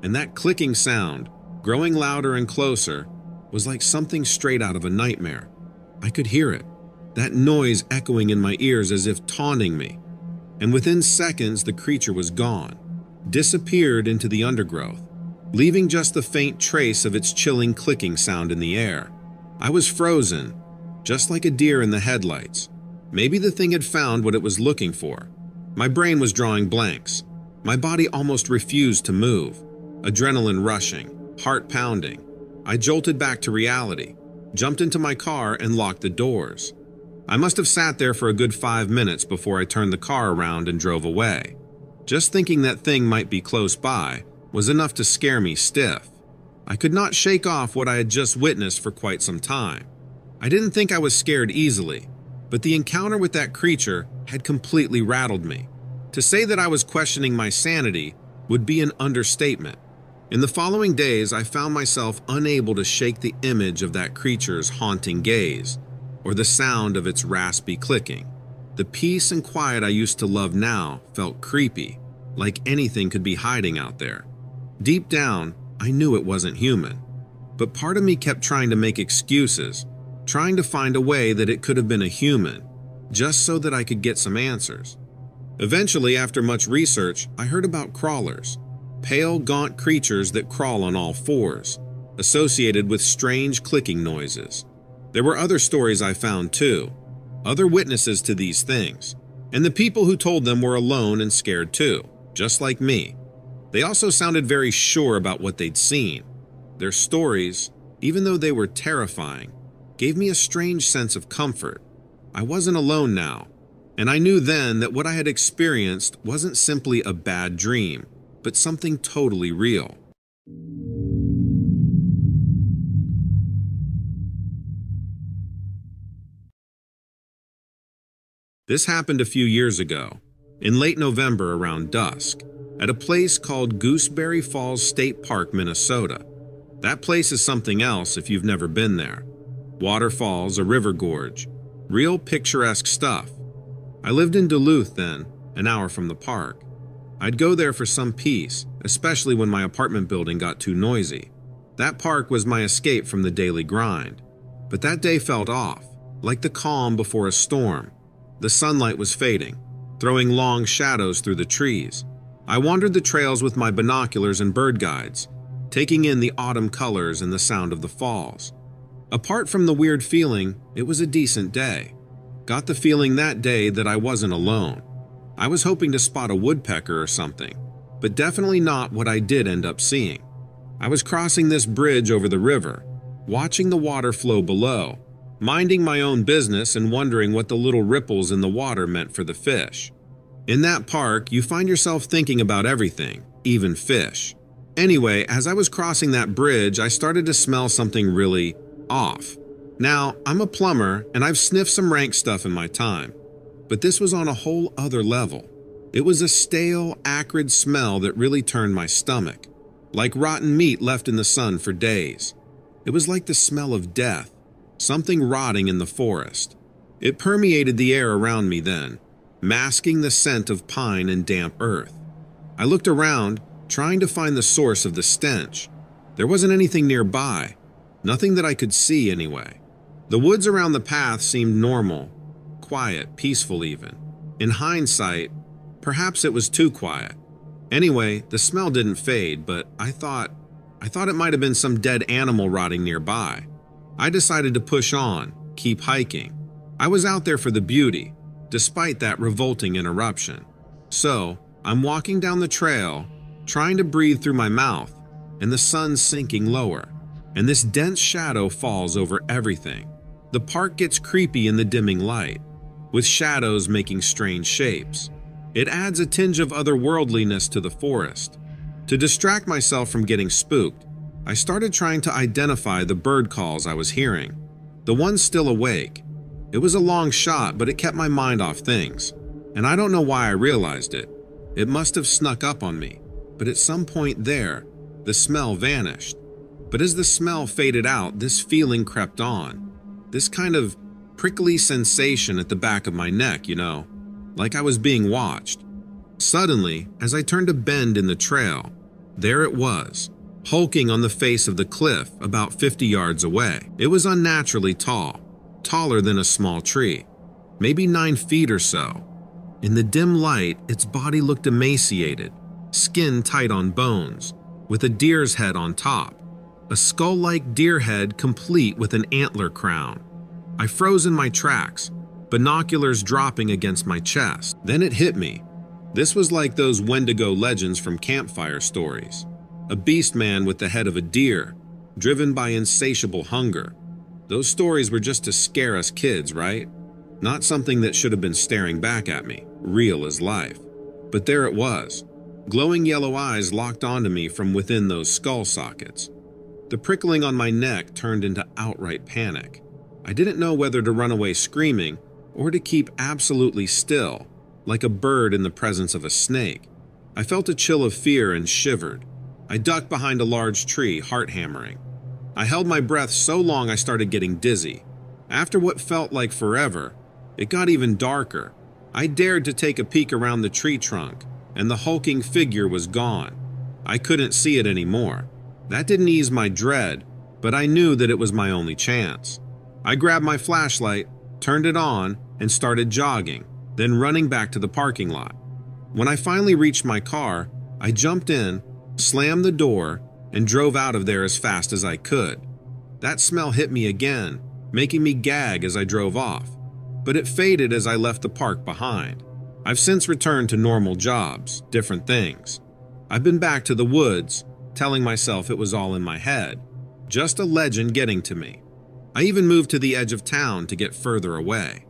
A: And that clicking sound, growing louder and closer, was like something straight out of a nightmare. I could hear it, that noise echoing in my ears as if taunting me. And within seconds, the creature was gone, disappeared into the undergrowth, leaving just the faint trace of its chilling clicking sound in the air. I was frozen, just like a deer in the headlights. Maybe the thing had found what it was looking for. My brain was drawing blanks. My body almost refused to move. Adrenaline rushing, heart pounding. I jolted back to reality, jumped into my car and locked the doors. I must have sat there for a good 5 minutes before I turned the car around and drove away. Just thinking that thing might be close by was enough to scare me stiff. I could not shake off what I had just witnessed for quite some time. I didn't think I was scared easily, but the encounter with that creature had completely rattled me. To say that I was questioning my sanity would be an understatement. In the following days, I found myself unable to shake the image of that creature's haunting gaze, or the sound of its raspy clicking. The peace and quiet I used to love now felt creepy, like anything could be hiding out there. Deep down, I knew it wasn't human, but part of me kept trying to make excuses, trying to find a way that it could have been a human, just so that I could get some answers. Eventually, after much research, I heard about crawlers, pale, gaunt creatures that crawl on all fours, associated with strange clicking noises. There were other stories I found too, other witnesses to these things, and the people who told them were alone and scared too, just like me. They also sounded very sure about what they'd seen. Their stories, even though they were terrifying, gave me a strange sense of comfort. I wasn't alone now, and I knew then that what I had experienced wasn't simply a bad dream, but something totally real. This happened a few years ago, in late November around dusk, at a place called Gooseberry Falls State Park, Minnesota. That place is something else if you've never been there. Waterfalls, a river gorge, real picturesque stuff. I lived in Duluth then, an hour from the park. I'd go there for some peace, especially when my apartment building got too noisy. That park was my escape from the daily grind. But that day felt off, like the calm before a storm. The sunlight was fading, throwing long shadows through the trees. I wandered the trails with my binoculars and bird guides, taking in the autumn colors and the sound of the falls. Apart from the weird feeling, it was a decent day. Got the feeling that day that I wasn't alone. I was hoping to spot a woodpecker or something, but definitely not what I did end up seeing. I was crossing this bridge over the river, watching the water flow below, minding my own business and wondering what the little ripples in the water meant for the fish. In that park, you find yourself thinking about everything, even fish. Anyway, as I was crossing that bridge, I started to smell something really off. Now, I'm a plumber and I've sniffed some rank stuff in my time, but this was on a whole other level. It was a stale, acrid smell that really turned my stomach, like rotten meat left in the sun for days. It was like the smell of death, something rotting in the forest. It permeated the air around me then, masking the scent of pine and damp earth. I looked around, trying to find the source of the stench. There wasn't anything nearby, nothing that I could see anyway. The woods around the path seemed normal, quiet, peaceful even. In hindsight, Perhaps it was too quiet. Anyway, the smell didn't fade, but I thought it might have been some dead animal rotting nearby. I decided to push on, keep hiking. I was out there for the beauty, despite that revolting interruption. So, I'm walking down the trail, trying to breathe through my mouth, and the sun's sinking lower, and this dense shadow falls over everything. The park gets creepy in the dimming light, with shadows making strange shapes. It adds a tinge of otherworldliness to the forest. To distract myself from getting spooked, I started trying to identify the bird calls I was hearing, the ones still awake. It was a long shot, but it kept my mind off things, and I don't know why I realized it. It must have snuck up on me, but at some point there, the smell vanished. But as the smell faded out, this feeling crept on. This kind of prickly sensation at the back of my neck, like I was being watched. Suddenly, as I turned a bend in the trail, there it was, hulking on the face of the cliff about 50 yards away. It was unnaturally tall, taller than a small tree, maybe 9 feet or so. In the dim light, its body looked emaciated, skin tight on bones, with a deer's head on top, a skull-like deer head complete with an antler crown. I froze in my tracks, binoculars dropping against my chest. Then it hit me. This was like those Wendigo legends from campfire stories. A beast man with the head of a deer, driven by insatiable hunger. Those stories were just to scare us kids, right? Not something that should have been staring back at me, real as life. But there it was. Glowing yellow eyes locked onto me from within those skull sockets. The prickling on my neck turned into outright panic. I didn't know whether to run away screaming or to keep absolutely still, like a bird in the presence of a snake. I felt a chill of fear and shivered. I ducked behind a large tree, heart hammering. I held my breath so long I started getting dizzy. After what felt like forever, it got even darker. I dared to take a peek around the tree trunk, and the hulking figure was gone. I couldn't see it anymore. That didn't ease my dread, but I knew that it was my only chance. I grabbed my flashlight, turned it on, and started jogging, then running back to the parking lot. When I finally reached my car, I jumped in, slammed the door, and drove out of there as fast as I could. That smell hit me again, making me gag as I drove off, but it faded as I left the park behind. I've since returned to normal jobs, different things. I've been back to the woods, telling myself it was all in my head, just a legend getting to me. I even moved to the edge of town to get further away.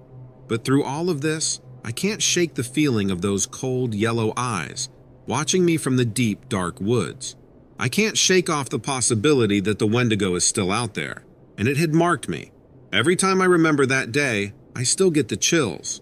A: But through all of this, I can't shake the feeling of those cold yellow eyes watching me from the deep, dark woods. I can't shake off the possibility that the Wendigo is still out there, and it had marked me. Every time I remember that day, I still get the chills.